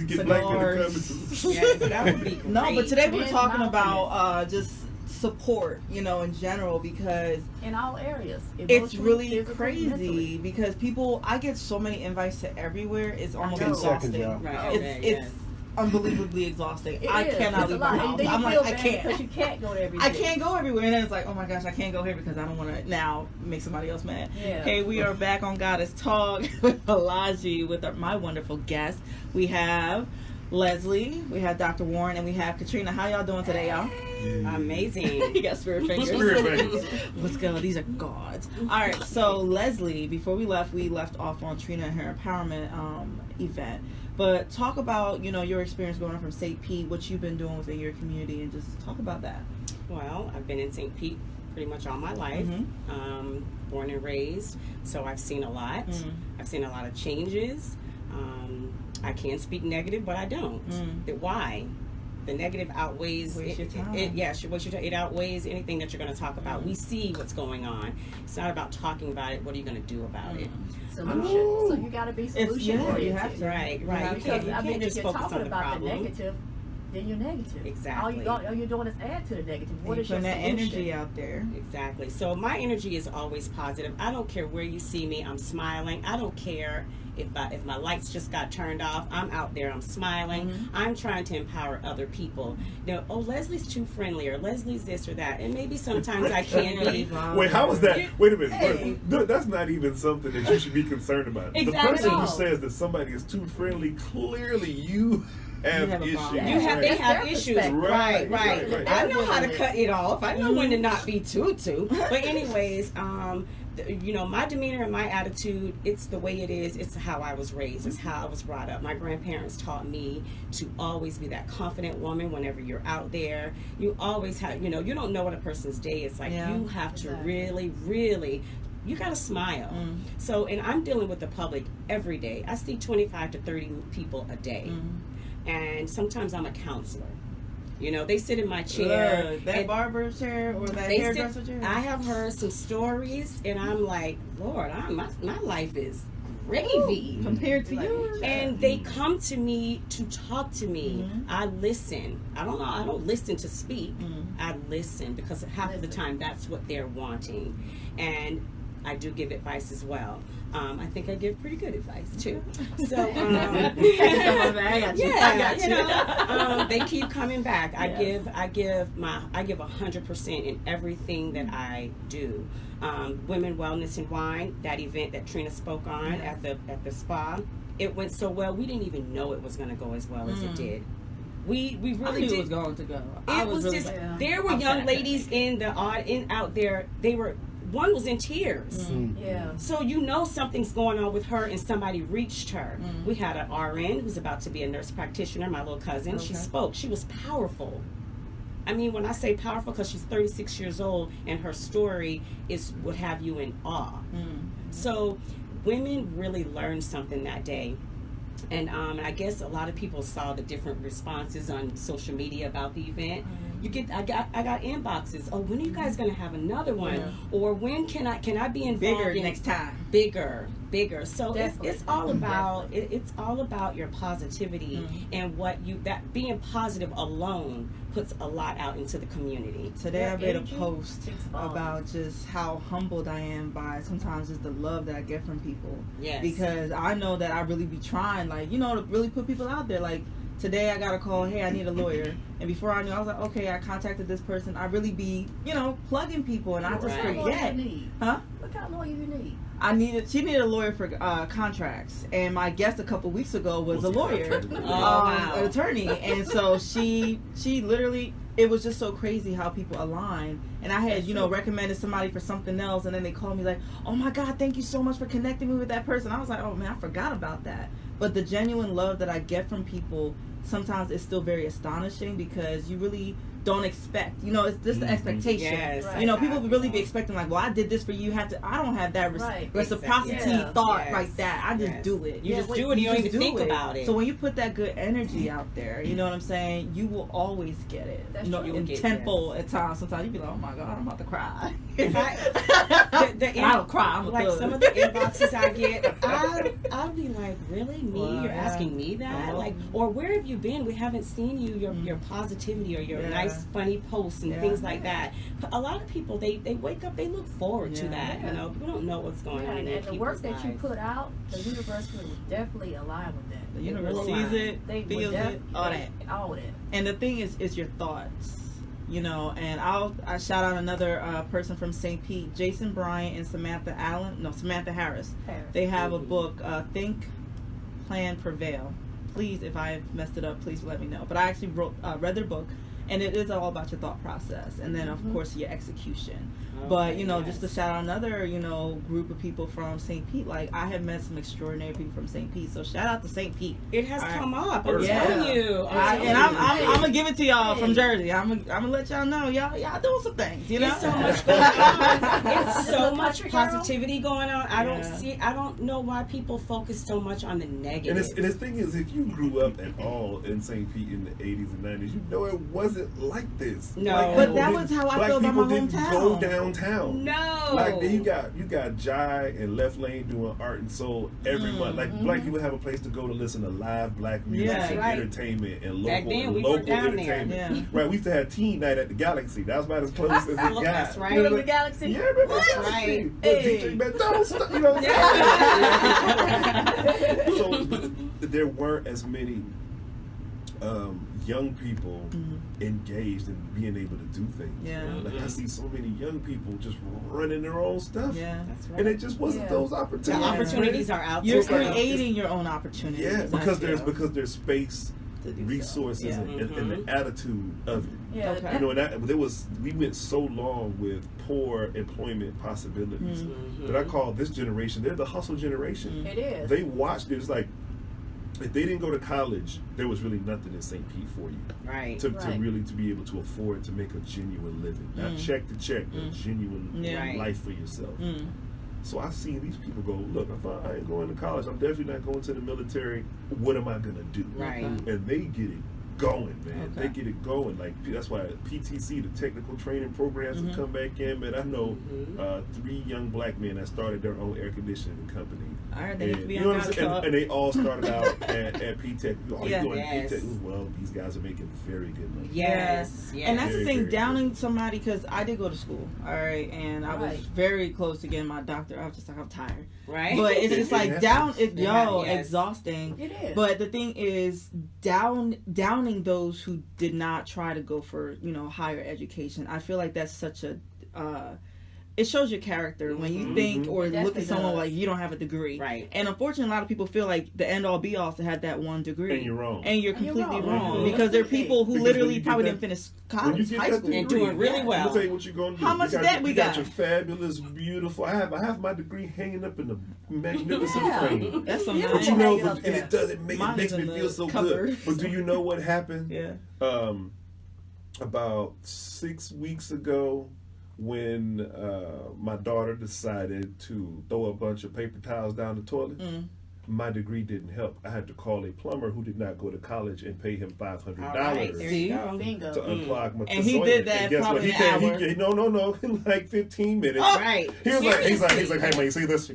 C: get black people to come.
A: Cigars.
B: Yes, that would be great.
A: No, but today we're
D: Men's
A: talking
D: mindfulness.
A: about just support, you know, in general, because
D: In all areas.
A: it's
D: Emotionally,
A: really
D: physically,
A: crazy.
D: mentally.
A: Because people, I get so many invites to everywhere. It's almost
E: 10
A: exhausting.
E: seconds, y'all.
B: Right.
A: It's
B: okay,
A: it's unbelievably exhausting.
D: It
A: I
D: is.
A: cannot
D: It's a
A: leave my
D: lot.
A: house.
D: And then you
A: I'm
D: feel
A: like, I
D: bad
A: can't.
D: because you can't go to every
A: I
D: day.
A: can't go everywhere, and then it's like, oh my gosh, I can't go here because I don't want to now make somebody else mad.
D: Yeah.
A: Okay, we are back on Goddess Talk with Aggi with my wonderful guests. We have Leslie, we have Dr. Warren, and we have Katrina. How y'all doing today, y'all?
B: Amazing.
A: You got spirit fingers.
C: Spirit fingers.
A: Let's go. These are gods. All right. So Leslie, before we left off on Trina and her empowerment event. But talk about, you know, your experience going on from St. Pete, what you've been doing within your community, and just talk about that.
B: Well, I've been in St. Pete pretty much all my life.
A: Mhm.
B: Born and raised, so I've seen a lot.
A: Mm.
B: I've seen a lot of changes. I can speak negative, but I don't. Why? The negative outweighs
A: Waste your time.
B: It outweighs anything that you're going to talk about. We see what's going on. It's not about talking about it. What are you going to do about it?
D: Solution. So you got to be solution
A: yeah,
D: oriented.
A: you have to.
B: Right.
A: You
B: You
A: have
B: can't,
A: to.
B: you
D: I mean,
B: can't
D: if
B: just
D: you're
B: focus
D: talking
B: on the
D: about the
B: problem.
D: negative, then you're negative.
B: Exactly.
D: All you're doing is add to the negative. What
A: You're
D: is your
A: putting that
D: solution?
A: energy out there.
B: Exactly. So my energy is always positive. I don't care where you see me. I'm smiling. I don't care if my lights just got turned off. I'm out there. I'm smiling. I'm trying to empower other people. You know, oh, Leslie's too friendly, or Leslie's this or that, and maybe sometimes I can be.
C: Wait, how was that? Wait a minute.
D: Hey.
C: That's not even something that you should be concerned about.
B: Exactly.
C: The person who
D: No.
C: says that somebody is too friendly, clearly you have
A: have a
C: issues.
A: problem.
B: You have, they
D: That's
B: have
D: their
B: issues,
D: perspective.
B: right?
C: Right.
B: I know how to cut it off. I know when to not be too. But anyways, you know, my demeanor and my attitude, it's the way it is. It's how I was raised. It's how I was brought up. My grandparents taught me to always be that confident woman whenever you're out there. You always have, you know, you don't know what a person's day is like.
A: Yeah.
B: You have to
D: Exactly.
B: really, you got to smile. So, and I'm dealing with the public every day. I see 25 to 30 people a day. And sometimes I'm a counselor. You know, they sit in my chair.
A: Look, that
B: and
A: barber chair or that
B: they
A: hairdresser
B: sit,
A: chair.
B: I have heard some stories, and I'm like, Lord, my life is gravy.
A: compared to yours.
B: And they come to me to talk to me. I listen. I don't listen to speak. I listen, because half of the time that's what they're wanting. And I do give advice as well. I think I give pretty good advice too. So,
A: I got you.
B: yeah,
A: I got
B: you
A: you.
B: know, they keep coming back. I give 100% in everything that I do. Women Wellness and Wine, that event that Trina spoke on at the spa, it went so well. We didn't even know it was going to go as well as it did. We
A: I
B: really
A: knew
B: did.
A: it was going to go. I
B: It was
A: really
B: just
D: Yeah.
B: there were
A: upset.
B: young ladies out there. One was in tears.
D: Yeah.
B: So you know something's going on with her, and somebody reached her. We had an RN who's about to be a nurse practitioner, my little cousin. She
A: Okay.
B: spoke. She was powerful. I mean, when I say powerful, because she's 36 years old and her story would have you in awe. So women really learned something that day. And I guess a lot of people saw the different responses on social media about the event. I got inboxes. Oh, when are you guys gonna have another one?
A: Yeah.
B: or when can I be involved?
A: Bigger
B: in
A: next time.
B: Bigger. So
D: Definitely.
B: it's all about it's all about your positivity and what that being positive alone puts a lot out into the community.
A: Today I
D: Your
A: made a
D: energy
A: post
D: speaks volumes.
A: about just how humbled I am by sometimes just the love that I get from people.
B: Yes.
A: Because I know that I really be trying, like, you know, to really put people out there. Like, today I got a call, hey, I need a lawyer. And before I knew, I was like, okay, I contacted this person. I really be, you know, plugging people, and I just
D: What kind of lawyer
A: forget.
D: you need?
A: Huh?
D: What kind of lawyer you need?
A: She needed a lawyer for contracts, and my guest a couple weeks ago was a lawyer,
B: wow.
A: an attorney, and so she literally, it was just so crazy how people align. And I had, you know, recommended somebody for something else, and then they called me like, oh my God, thank you so much for connecting me with that person. I was like, oh man, I forgot about that. But the genuine love that I get from people sometimes is still very astonishing, because you really don't expect, you know, it's just the expectation.
B: Yes,
D: Right.
A: You know, people would really be expecting, like, well, I did this for you, I don't have that
D: Right.
A: reciprocity
D: Exactly.
A: thought
B: Yes.
A: like that. I just
B: Yes.
A: do it.
B: You just do it. You don't even think about it.
A: So when you put that good energy out there, you know what I'm saying, you will always get it.
D: That's
A: You know,
D: true.
B: You will
A: in
B: get
A: tenfold at times. Sometimes you be like, oh my God, I'm about to cry.
B: If I
A: don't cry. I'm a
B: like
A: thug.
B: some of the inboxes I get, I'll be like, really, me?
A: Well,
B: You're
A: yeah.
B: asking me that?
A: Uh-huh.
B: Like, or where have you been? We haven't seen you. Your positivity or your
A: Yeah.
B: nice, funny posts and
A: Yeah.
B: things like that. But a lot of people, they wake up, they look forward to
A: Yeah.
B: that. You know, people don't know what's going
D: Yeah,
B: on in
D: and the work
B: people's
D: that you
B: lives.
D: put out, the universe will definitely align with that.
A: The
D: They
A: universe
D: will
A: sees
D: align.
A: it,
D: They will
A: feels it, all that.
D: All that.
A: And the thing is your thoughts, you know. And I shout out another person from St. Pete, Jason Bryant and Samantha Harris. They have a book, Think, Plan, Prevail. Please, if I messed it up, please let me know. But I actually read their book, and it is all about your thought process, and then of course your execution. But you know, just to shout out another, you know, group of people from St. Pete. Like, I have met some extraordinary people from St. Pete, so shout out to St. Pete.
B: It has
A: All right.
B: come up. I'm
A: Yeah.
B: telling you.
A: And I'm gonna give it to y'all from
D: Hey.
A: Jersey. I'm gonna let y'all know y'all doing some things, you know.
B: It's so much going on. It's so
D: Little
B: much
D: country girl.
B: positivity going on. I don't
A: Yeah.
B: I don't know why people focus so much on the negative.
C: And the thing is, if you grew up at all in St. Pete in the 80s and 90s, you know it wasn't like this.
B: No.
C: Black
B: But
C: people
A: that
C: didn't-
A: was how I
C: black
A: feel about
C: people
A: my
C: didn't
A: hometown.
C: go downtown.
B: No.
C: Like, you got Jai and Left Lane doing art and soul every month. Like, black people have a place to go to listen to live black music
A: Yeah.
C: and
B: Right.
C: entertainment and
B: Back
C: local
B: then, we were down there.
C: entertainment.
A: Yeah.
C: Right, we used to have teen night at the Galaxy. That was about as close as it got.
B: That's right.
D: You know the Galaxy?
C: Yeah, remember
B: That's
C: Galaxy?
B: right.
C: With
A: Hey.
C: DJ McDonald's stuff, you know what I'm saying? So but there weren't as many young people engaged in being able to do things.
A: Yeah.
C: Like, I see so many young people just running their own stuff.
A: Yeah.
B: That's right.
C: And it just wasn't
D: Yeah.
C: those
B: The
C: opportunities.
B: opportunities are out
A: You're
B: there.
C: like-
A: creating your own opportunities.
C: Yeah,
A: I
C: because
A: feel,
C: there's space,
A: to do so.
C: resources,
A: Yeah.
C: and the attitude of it.
D: Yeah.
A: Okay.
C: You know, we went so long with poor employment possibilities that I call this generation, they're the hustle generation.
D: It is.
C: They watched it. It's like, if they didn't go to college, there was really nothing in St. Pete for you
B: Right.
C: to
D: Right.
C: really to be able to afford to make a genuine living, not check to check, but a genuine
A: Yeah.
B: Right.
C: life for yourself.
A: Mm.
C: So I've seen these people go, look, if I ain't going to college, I'm definitely not going to the military. What am I gonna do?
B: Right.
C: And they get it going, man.
A: Okay.
C: They get it going. Like, that's why PTC, the technical training programs, have come back in. Man, I know 3 young black men that started their own air conditioning company.
A: All right, they need to be
C: you know
A: on
C: what I'm
A: that
C: saying?
A: talk.
C: And they all started out at P-Tech. Oh,
A: Yeah.
C: you going
B: Yes.
C: to P-Tech? Well, these guys are making very good money.
B: Yes. Yes.
A: And that's
C: Very,
A: the thing,
C: very
A: downing somebody, because I did go to school, all right, and I was
D: Right.
A: very close to getting my doctorate. I was just like, I'm tired.
B: right.
A: But it's just like
B: Yes.
A: exhausting.
D: It is.
A: But the thing is, downing those who did not try to go for, you know, higher education. I feel like that's such a it shows your character when you think or
D: It
A: look at
D: definitely
A: someone
D: does.
A: like you don't have a degree.
B: Right.
A: And unfortunately, a lot of people feel like the end all be all to have that one degree.
C: And you're wrong.
A: And you're
D: And you're
A: completely
D: wrong.
A: wrong.
C: Yeah.
A: Because there are people who
C: Because when
A: literally
C: you get
A: probably
C: that-
A: didn't finish
C: When you
A: college,
C: get
A: high
C: that
A: school.
B: And doing really well.
C: I'm gonna tell you what you're gonna do.
A: How much
C: you got,
A: debt we
C: you got
A: got?
C: your fabulous, beautiful. I have my degree hanging up in the magnificent
D: Yeah.
C: frame.
A: That's some
D: Yeah.
C: But
A: nice.
C: you know,
D: Hanging up
C: and
D: there.
C: it does. It
A: Mine
C: makes
A: is
C: me
A: in the
C: feel so
A: cupboard.
C: good. But do you know what happened?
A: Yeah.
C: about 6 weeks ago, when my daughter decided to throw a bunch of paper towels down the toilet. My degree didn't help. I had to call a plumber who did not go to college and pay him $500
B: Right, there you go.
D: Bingo.
C: to unclog my
A: And he
C: toilet.
A: did that
C: And guess
A: probably
C: what?
A: an hour.
C: No, in like 15 minutes.
B: Right.
C: He's like, hey man, you see this? So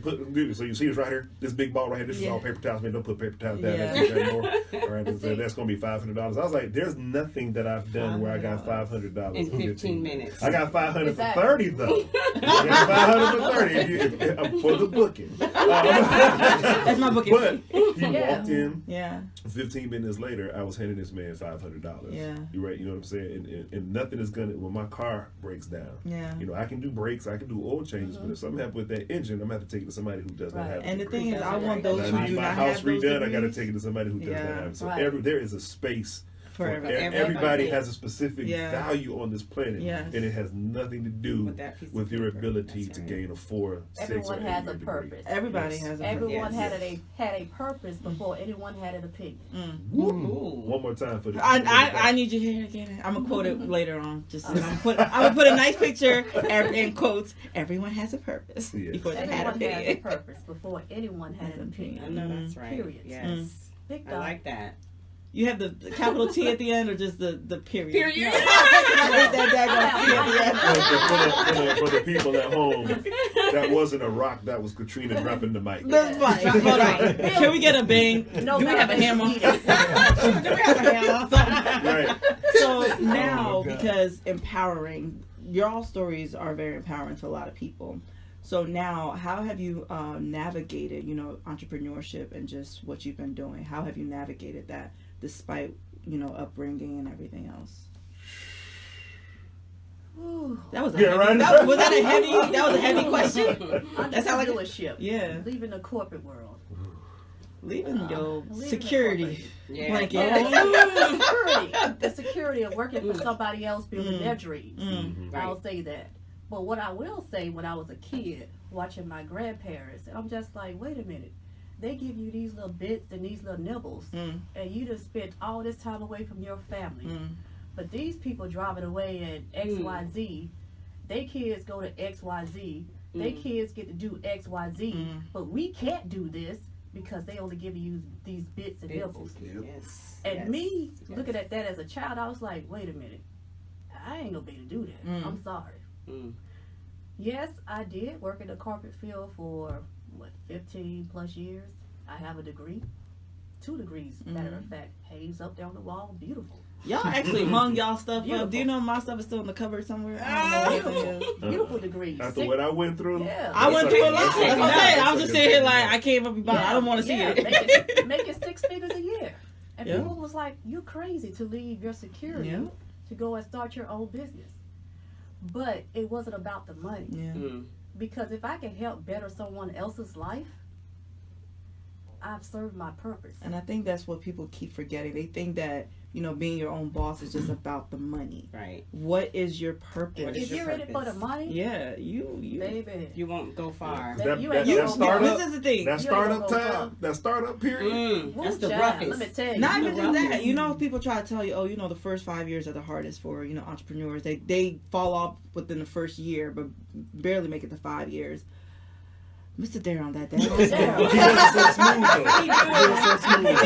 C: you see this right here? This big ball right here. This is all paper towels. Man, don't put paper towels down there anymore. All right, so that's gonna be $500. I was like, there's nothing that I've done where I got $500
B: In 15 minutes.
C: I got $500
D: Exactly.
C: for 30 though. I got $500 for 30 for the booking.
A: That's my booking.
C: But he walked in.
A: Yeah.
C: 15 minutes later, I was handing this man $500.
A: Yeah.
C: You right? You know what I'm saying? And nothing is gonna when my car breaks down.
A: Yeah.
C: You know, I can do brakes, I can do oil changes, but if something happens with that engine, I'm gonna have to take it to somebody who does not have.
A: And the
C: degree.
A: thing is, I want
C: And
A: those
C: I
A: who
C: need
A: do
C: my
A: not
C: house
A: have those
C: redone. I gotta
A: degrees.
C: take it to somebody who does not
A: Yeah.
C: have it. So
D: Right.
C: there is a space
A: For everybody.
C: everybody has a specific
A: Yeah.
C: value on this planet,
A: Yes.
C: and it has nothing to do
B: With that piece of
C: with your
B: paper.
C: ability
B: That's
C: to
B: right.
C: gain a 4, 6, or
D: Everyone
C: 8
D: has a
C: degree.
D: purpose.
A: Everybody
C: Yes.
A: has a
D: Everyone
B: Yes.
D: had a purpose before anyone had an opinion.
B: Ooh.
C: One more time for the.
A: I need you to hear it again. I'm gonna quote it later on. Just I'm gonna put a nice picture in quotes. Everyone has a purpose
C: Yeah.
A: before they had
D: Everyone
A: an
D: has a
A: opinion.
D: purpose before anyone had an
B: I
D: opinion.
B: know that's right.
D: Period.
B: Yes.
D: Big
B: I
D: dog.
B: like that.
A: You have the capital T at the end, or just the period?
B: Period.
A: I hate that daggone T at the end.
C: For the people at home, that wasn't a rock. That was Katrina dropping the mic.
A: That's funny. Hold on. Can we get a bang?
D: No,
A: Do we have a hammer? Do we have a hammer?
C: Right.
A: So now,
C: Oh, my God.
A: because empowering, your all stories are very empowering to a lot of people. So now, how have you navigated, entrepreneurship and just what you've been doing? How have you navigated that, despite, upbringing and everything else? That was a heavy,
C: right.
A: that was a heavy question. That sound like a-
D: Entrepreneurship.
A: Yeah.
D: Leaving the corporate world.
A: Leaving your
D: leaving
A: security
B: Yeah.
A: blanket.
D: The security of working for somebody else building their dreams.
A: Mm.
D: I'll say that. But what I will say, when I was a kid watching my grandparents, I'm just like, wait a minute. They give you these little bits and these little nibbles, and you just spent all this time away from your family. But these people driving away at XYZ, they kids go to XYZ, they kids get to do XYZ, but we can't do this because they only give you these bits and nibbles.
B: Yes.
D: And
B: Yes.
D: me,
B: Yes.
D: looking at that as a child, I was like, wait a minute. I ain't gonna be able to do that. I'm sorry. Yes, I did work in the corporate field for, 15 plus years. I have a degree. 2 degrees, matter of fact. Hayes up there on the wall, beautiful.
A: Y'all actually hung y'all stuff up.
D: Beautiful.
A: Do you know my stuff is still in the cupboard somewhere? I don't know what it is.
D: Beautiful degrees.
C: After what I went through,
D: Yeah.
A: I went through a lot.
C: That's
A: That's what I'm
C: like-
A: saying.
C: that's
A: I was
C: like
A: just
C: a
A: sitting here
C: big
A: like,
C: deal.
A: I can't even be bothered. I don't want to see it.
D: Making 6 figures a year. And
A: Yeah.
D: people was like, you're crazy to leave your security
A: Yeah.
D: to go and start your own business. But it wasn't about the money.
A: Yeah.
D: Because if I can help better someone else's life, I've served my purpose.
A: And I think that's what people keep forgetting. They think that, being your own boss is just about the money.
B: Right.
A: What is your purpose?
B: What is
D: If
B: your
D: you're in it for the
B: purpose?
D: money,
A: Yeah, you.
D: baby.
B: You won't go far.
C: That,
D: You
C: that,
D: ain't
C: that
D: gonna
C: startup,
A: This is the thing.
C: that
D: You
C: startup
D: ain't gonna go
C: time, that startup period.
B: That's the
D: Child,
B: roughest.
D: Let me tell you.
A: Not
B: the
A: even just that.
B: roughest.
A: People try to tell you, the first 5 years are the hardest for, entrepreneurs. They fall off within the first year, but barely make it to 5 years. Mr. Dare on that.
C: He does it so smooth though. He does it so smooth.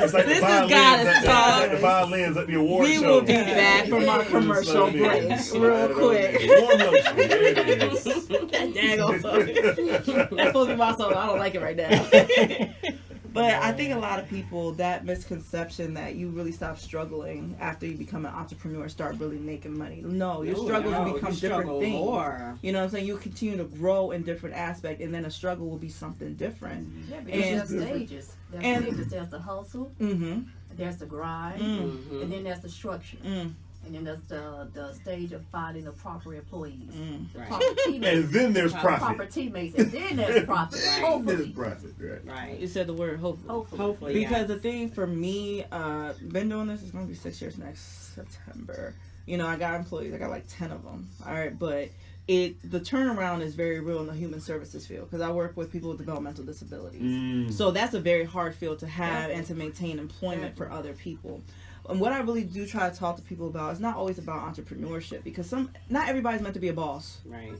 C: It's like
A: This
C: the
A: is
C: violins
A: Goddess
C: at the,
A: Talk.
C: like the violins at the award
A: We
C: show.
A: will be back from our commercial break real quick.
C: Warm lotion. There it is.
A: That daggone song. That's supposed to be my song. I don't like it right now. But I think a lot of people, that misconception that you really stop struggling after you become an entrepreneur, start really making money. No, your struggles will become different things.
B: More.
A: You know what I'm saying? You continue to grow in different aspects, and then a struggle will be something different.
D: Yeah, because
A: And-
D: there's stages. There's
A: and-
D: stages. There's the hustle,
A: Mm-hmm.
D: there's the grind,
B: Mm-hmm.
D: and then there's the structure.
A: Mm.
D: And then there's the stage of finding the proper employees, the
B: Right.
D: proper teammates,
C: And then there's
D: proper
C: profit.
D: teammates, and then there's profit.
B: Right.
C: There's
D: Hopefully.
C: profit, right?
B: Right.
A: You said the word hopefully.
B: Hopefully.
A: Because
B: yes.
A: the thing for me, been doing this, it's going to be 6 years next September. I got employees. I got like 10 of them. All right. But the turnaround is very real in the human services field because I work with people with developmental disabilities. So that's a very hard field to have and to maintain employment for other people. and what I really do try to talk to people about is not always about entrepreneurship, because not everybody's meant to be a boss.
B: Right.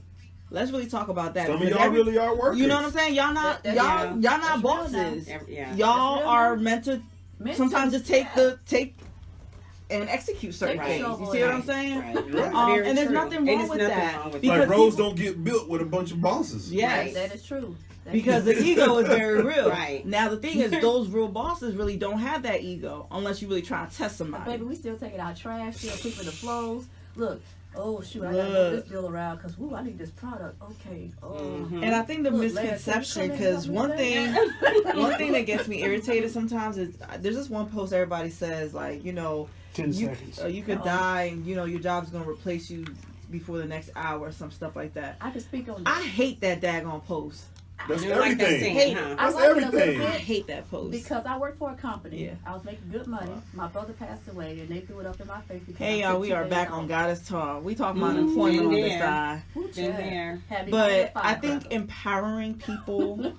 A: Let's really talk about that.
C: Some of y'all really are workers.
A: You know what I'm saying? Y'all not y'all not bosses. Y'all are meant to sometimes just take and execute certain things. You see what I'm saying?
B: Right.
A: And there's nothing wrong with that.
C: Because like roads don't get built with a bunch of bosses.
A: Yes,
D: right, that is true.
A: Because the ego is very real.
B: Right.
A: Now the thing is, those real bosses really don't have that ego unless you really try to test somebody.
D: Baby, we still taking our trash, still keeping the flows. Look. Oh shoot! I gotta move this bill around because I need this product. Okay.
A: And I think the misconception, because one thing that gets me irritated sometimes is there's this one post everybody says, like,
E: 10 seconds.
A: You could die and your job's gonna replace you before the next hour or some stuff like that.
D: I can speak on that.
A: I hate that daggone post.
C: That's
B: You
C: everything.
B: like that saying, huh?
C: That's
D: I like
C: everything.
A: I hate that post.
D: Because I worked for a company.
A: Yeah.
D: I was making good money. My brother passed away, and they threw it up in my face. Because
A: Hey
D: I
A: y'all,
D: took
A: we
D: 2
A: are
D: days
A: back
D: off.
A: on Goddess Talk. We talking about employment on this side.
D: Ooh,
B: Been
D: child.
B: there.
D: Had me
A: But
D: hungry
A: I think
D: firecracker.
A: empowering people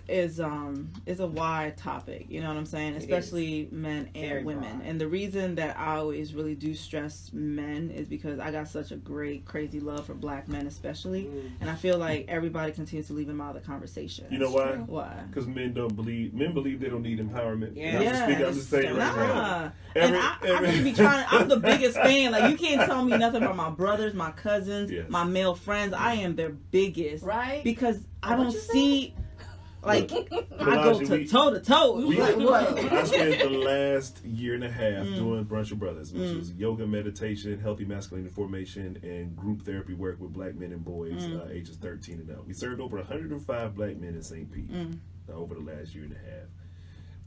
A: is a wide topic, you know what I'm saying? Especially men and
B: Very
A: women.
B: broad.
A: And the reason that I always really do stress men is because I got such a great, crazy love for black men especially. And I feel like everybody continues to leave them out of the conversation.
C: You know why?
A: Why?
C: Because men believe they don't need empowerment.
B: Yeah.
C: I'm just saying right now.
A: Nah. And I really be trying. I'm the biggest fan. Like, you can't tell me nothing about my brothers, my cousins,
C: Yes.
A: my male friends. I am their biggest.
D: Right?
A: Because I
D: What
A: don't
D: you
A: see, like,
C: Look,
A: I go
C: Elijah,
A: toe to toe. Like, what?
C: I spent the last year and a half doing Brunch with Brothers, which was yoga, meditation, healthy masculinity formation, and group therapy work with black men and boys ages 13 and up. We served over 105 black men in St. Pete over the last year and a half.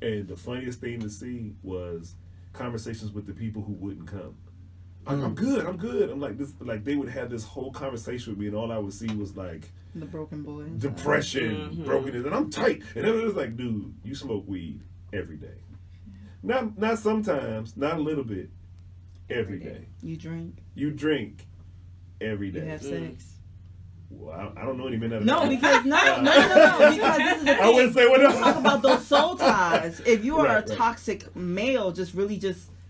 C: And the funniest thing to see was conversations with the people who wouldn't come. I'm good. I'm like this. Like, they would have this whole conversation with me, and all I would see was like
A: The broken boy.
C: depression, brokenness, and I'm tight. And it was like, dude, you smoke weed every day. Not sometimes, not a little bit, every day.
A: You drink.
C: You drink every day.
A: You have sex.
C: Well, I don't know any men that
A: No, because no. Because this is the thing.
C: I wouldn't say what
A: We talk about those soul ties. If you are
C: Right,
A: a
C: right.
A: toxic male, just really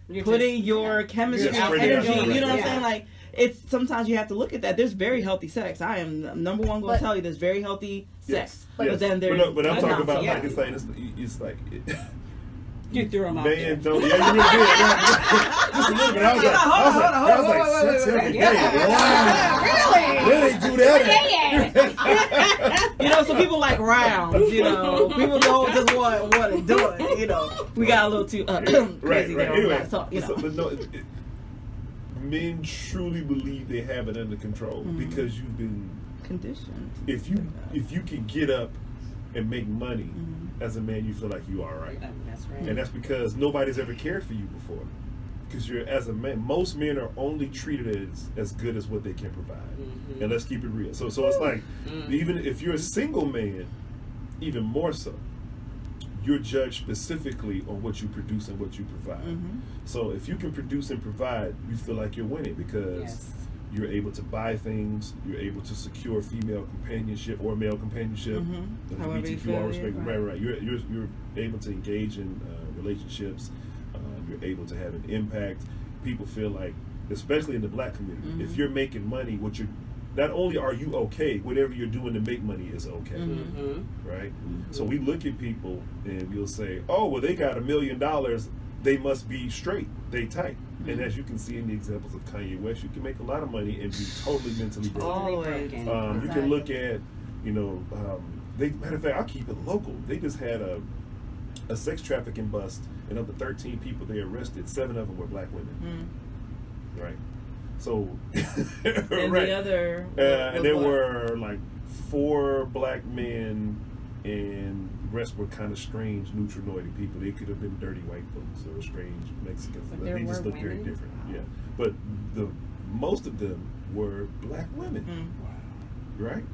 B: You're
A: putting
B: just-
A: your chemistry
C: Yeah,
A: out,
C: spread it out,
A: energy.
C: right,
A: You know what I'm
B: right.
A: saying? Like, it's sometimes you have to look at that. There's very healthy sex. I am number one going to tell you there's very healthy sex.
C: Yes.
A: But then there's
C: but I'm talking about
B: Yeah.
C: like it's like
B: You threw them out
C: man
B: there.
C: don't. Yeah, you really did. Yeah. Just a little bit. I was like, sex every day. Wow. Where they do that?
A: You know, so people like rounds, you know. People don't just want to do it, you know. We got a little too crazy there on
C: Anyway,
A: that. So, you know.
C: but no, men truly believe they have it under control because you've been
A: Conditioned.
C: if you can get up and make money as a man, you feel like you are right.
B: That's right.
C: And that's because nobody's ever cared for you before. Because you're, as a man, most men are only treated as good as what they can provide. And let's keep it real. So it's like, even if you're a single man, even more so, you're judged specifically on what you produce and what you provide. So if you can produce and provide, you feel like you're winning because you're able to buy things, you're able to secure female companionship or male companionship.
A: However you
C: LGBTQ
A: feel,
C: respect,
A: yeah.
C: right. You're able to engage in relationships. You're able to have an impact. People feel like, especially in the black community, if you're making money, not only are you okay, whatever you're doing to make money is okay, right? So we look at people and we'll say, oh, well, they got $1 million, they must be straight, they tight. And as you can see in the examples of Kanye West, you can make a lot of money and be totally mentally broken.
A: Always.
C: You can look at, matter of fact, I'll keep it local. They just had a sex trafficking bust, and of the 13 people they arrested, 7 of them were black women. Right? So,
A: And
C: right.
A: the other.
C: And there were like 4 black men, and the rest were kind of strange, neutral, naughty people. They could have been dirty white folks or strange Mexicans,
B: But
C: but
B: there
C: they just
B: were
C: looked very
B: women?
C: different. Yeah, but most of them were black women. Right?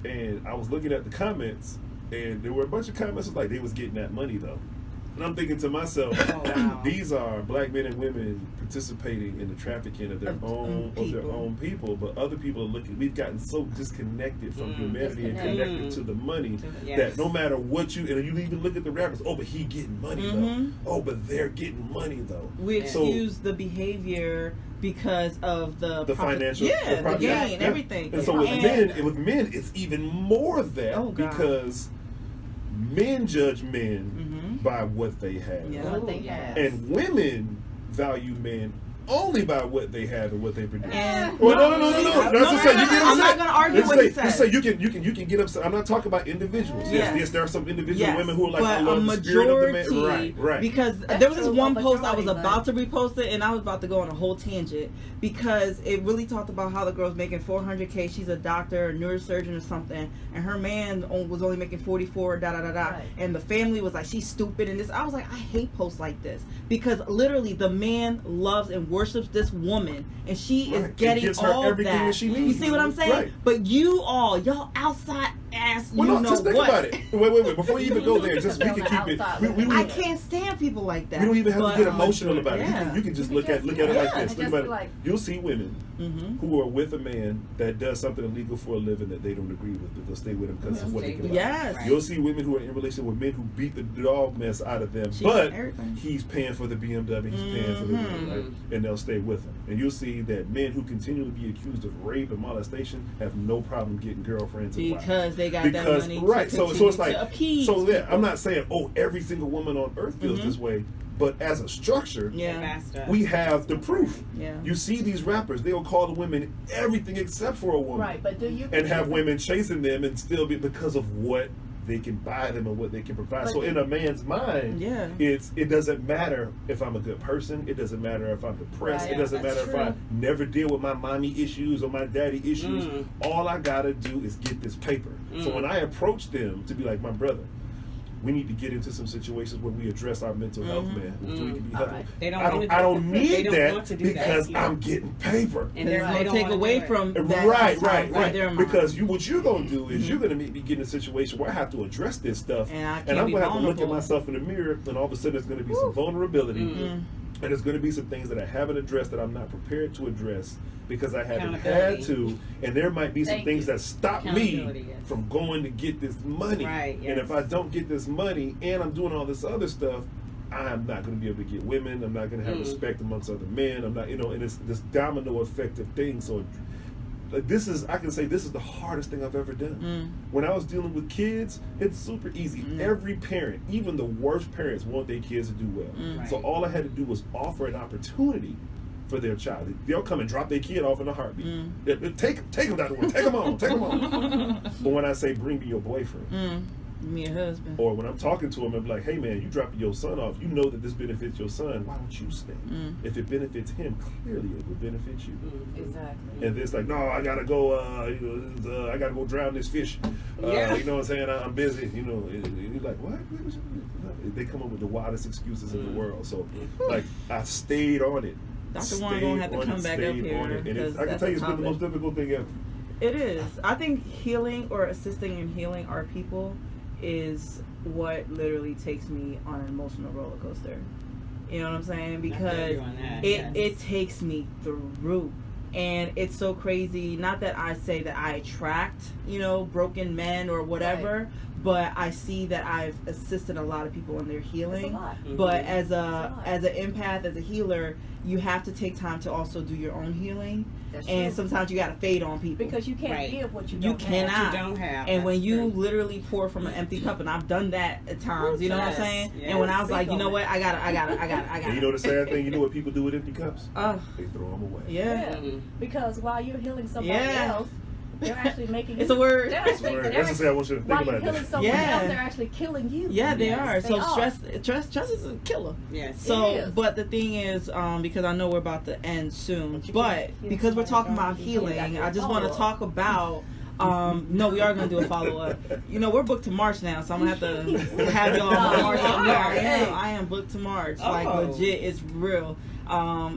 C: And I was looking at the comments, and there were a bunch of comments like they was getting that money though. And I'm thinking to myself,
B: Oh, wow.
C: these are black men and women participating in the trafficking of their own people, but other people are looking. We've gotten so disconnected from humanity and connected to the money that no matter what you, and you even look at the rappers, oh, but he getting money though. Oh, but they're getting money though.
A: We excuse the behavior because of the
C: financial,
A: the gain, everything.
C: And so with men, it's even more of that because men judge men by what they have, and women value men only by what they have and what they produce. Well, no. That's to say, you get upset.
A: I'm not going to argue what he said.
C: Just say you can get upset. I'm not talking about individuals. Yes, there are some individual women who are like, I love the spirit of the man. Right.
A: Because there was this one post I was about to repost it, and I was about to go on a whole tangent because it really talked about how the girl's making $400K. She's a doctor, a neurosurgeon, or something, and her man was only making 44. And the family was like, she's stupid, and this. I was like, I hate posts like this because literally the man loves and worships this woman, and she is getting all
C: everything
A: that
C: she needs.
A: You see what I'm saying?
C: Right.
A: But y'all outside ass.
C: Just think about it. Wait. Before you even go there, just we can keep it.
A: I can't stand people like that.
C: We don't even have to get emotional about it. You can just look at it like this.
D: Think about it.
C: You'll see women who are with a man that does something illegal for a living that they don't agree with, but they'll stay with him because of what he can buy.
A: Yes.
C: You'll see women who are in relationship with men who beat the dog mess out of them, but he's paying for the BMW, he's paying for the right? And they'll stay with him. And you'll see that men who continually be accused of rape and molestation have no problem getting girlfriends and wives.
A: Because they got that money.
C: Right. So it's like, I'm not saying, every single woman on earth feels this way, but as a structure, we have the proof. You see these rappers, they'll call the women everything except for a woman.
D: Right, but do you
C: and have women chasing them and still be because of what they can buy them and what they can provide. So in a man's mind, it doesn't matter if I'm a good person. It doesn't matter if I'm depressed. It doesn't matter if I never deal with my mommy issues or my daddy issues. All I gotta do is get this paper. So when I approach them to be like, my brother, we need to get into some situations where we address our mental health, man. So we can be healthy. I don't need that because I'm getting paper.
A: And they're going to take away from that.
C: Right. Because what you're going to do is you're going to make me get in a situation where I have to address this stuff. And I'm going to have to look at myself in the mirror, and all of a sudden there's going to be some vulnerability. And there's going to be some things that I haven't addressed that I'm not prepared to address because I haven't had to. And there might be some things that stop me from going to get this money. And if I don't get this money and I'm doing all this other stuff, I'm not going to be able to get women. I'm not going to have respect amongst other men. I'm not, and it's this domino effect of things. So I can say this is the hardest thing I've ever done. When I was dealing with kids, it's super easy. Every parent, even the worst parents, want their kids to do well. So all I had to do was offer an opportunity for their child. They'll come and drop their kid off in a heartbeat. Take them down the road. Take them on. But when I say bring me your boyfriend,
A: me a husband,
C: or when I'm talking to him, I'm like, hey man, you dropping your son off. You know that this benefits your son. Why don't you stay? If it benefits him, clearly it would benefit you.
D: Exactly.
C: And it's like, no, I gotta go. I gotta go drown this fish. You know what I'm saying? I'm busy. And you're like, what? They come up with the wildest excuses in the world. So, like, I stayed on it.
A: Dr. Warren gonna have to come back up here.
C: And I can tell you, it's been the most difficult thing ever.
A: It is. I think healing or assisting in healing our people is what literally takes me on an emotional roller coaster. You know what I'm saying? Because it takes me through. And it's so crazy. Not that I say that I attract, broken men or whatever, but I see that I've assisted a lot of people in their healing. But as an empath, as a healer, you have to take time to also do your own healing. And sometimes you got to fade on people
D: because you can't give what you don't have.
A: Cannot.
B: You don't have.
A: And when you literally pour from an empty cup, and I've done that at times, you know what I'm saying? And when I was like, you know what, I got it.
C: And you know the sad thing, you know what people do with empty cups? They throw them away.
A: Yeah.
D: Because while you're healing somebody else, they're actually making
A: it's a word.
C: That's to say I want you to think
D: while
C: about
D: you're healing someone else, they're actually killing you.
A: Yeah, they are. So stress is a killer.
B: Yes.
A: So, but the thing is, because I know we're about to end soon, but because we're talking about healing, I just want to talk about. No, we are going to do a follow-up. We're booked to March now, so I'm going to have y'all on March. I am booked to March. Like, legit, it's real.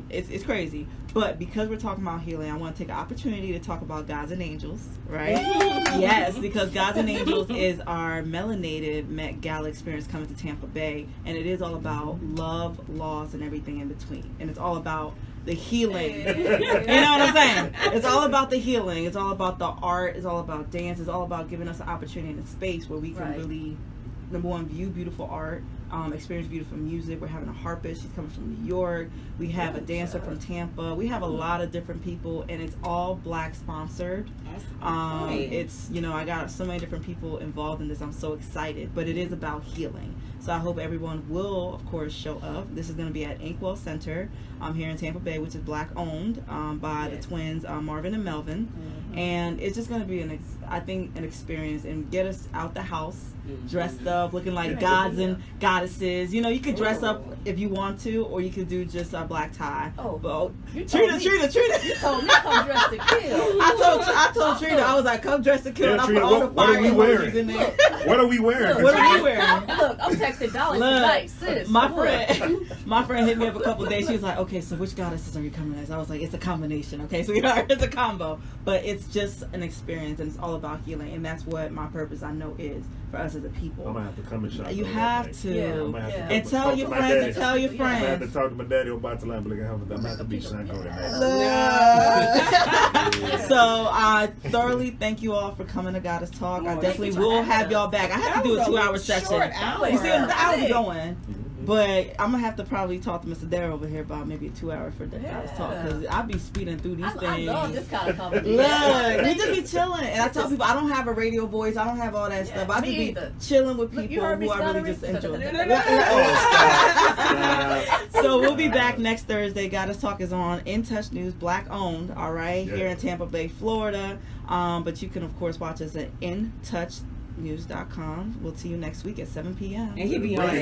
A: It's crazy. But because we're talking about healing, I want to take an opportunity to talk about Gods and Angels, right? Yes, because Gods and Angels is our melanated Met Gala experience coming to Tampa Bay, and it is all about love, loss, and everything in between. And it's all about the healing. You know what I'm saying? It's all about the healing. It's all about the art. It's all about dance. It's all about giving us an opportunity and a space where we can really, number one, view beautiful art, experience beautiful music. We're having a harpist. She's coming from New York. We have a dancer from Tampa. We have a lot of different people, and it's all Black sponsored. It's, you know, I got so many different people involved in this. I'm so excited, but it is about healing. So I hope everyone will, of course, show up. This is going to be at Inkwell Center here in Tampa Bay, which is Black owned by the twins, Marvin and Melvin. And it's just going to be, an experience, and get us out the house, dressed up, looking like gods and goddesses. You know, you can dress up if you want to, or you can do just a black tie. Trina.
D: You told me come dressed to kill.
A: I told Trina, I was like, come dressed to kill. And I put all the fire emojis in there.
C: What are we wearing?
A: What are we wearing?
D: Look, I'm texting Dolly tonight, sis.
A: My friend hit me up a couple of days. She was like, okay, so which goddesses are you coming as? I was like, it's a combination, okay? So it's a combo. But it's just an experience, and it's all about healing. And that's what my purpose, I know, is for us as a people.
C: I'm going to have to come and shop.
A: You have to.
D: Yeah.
A: And tell your friends, and tell your
C: I'm going to have to
A: friends.
C: talk to my daddy about the line, but I'm going to have to be Shanko tonight.
A: So I thoroughly thank you all for coming to Goddess Talk. I definitely will have y'all back. I have to do a 2-hour session. You see, I was going. But I'm going to have to probably talk to Mr. Dare over here about maybe a 2-hour for the Goddess Talk, because I'll be speeding through these things.
D: I love this kind of conversation.
A: Look, we just be chilling. And I tell people, I don't have a radio voice. I don't have all that stuff. I just be chilling with people who I really just enjoy. So we'll be back next Thursday. Goddess Talk is on In Touch News, Black owned, all right, here in Tampa Bay, Florida. But you can, of course, watch us at intouchnews.com. We'll see you next week at 7 p.m.
B: And he be on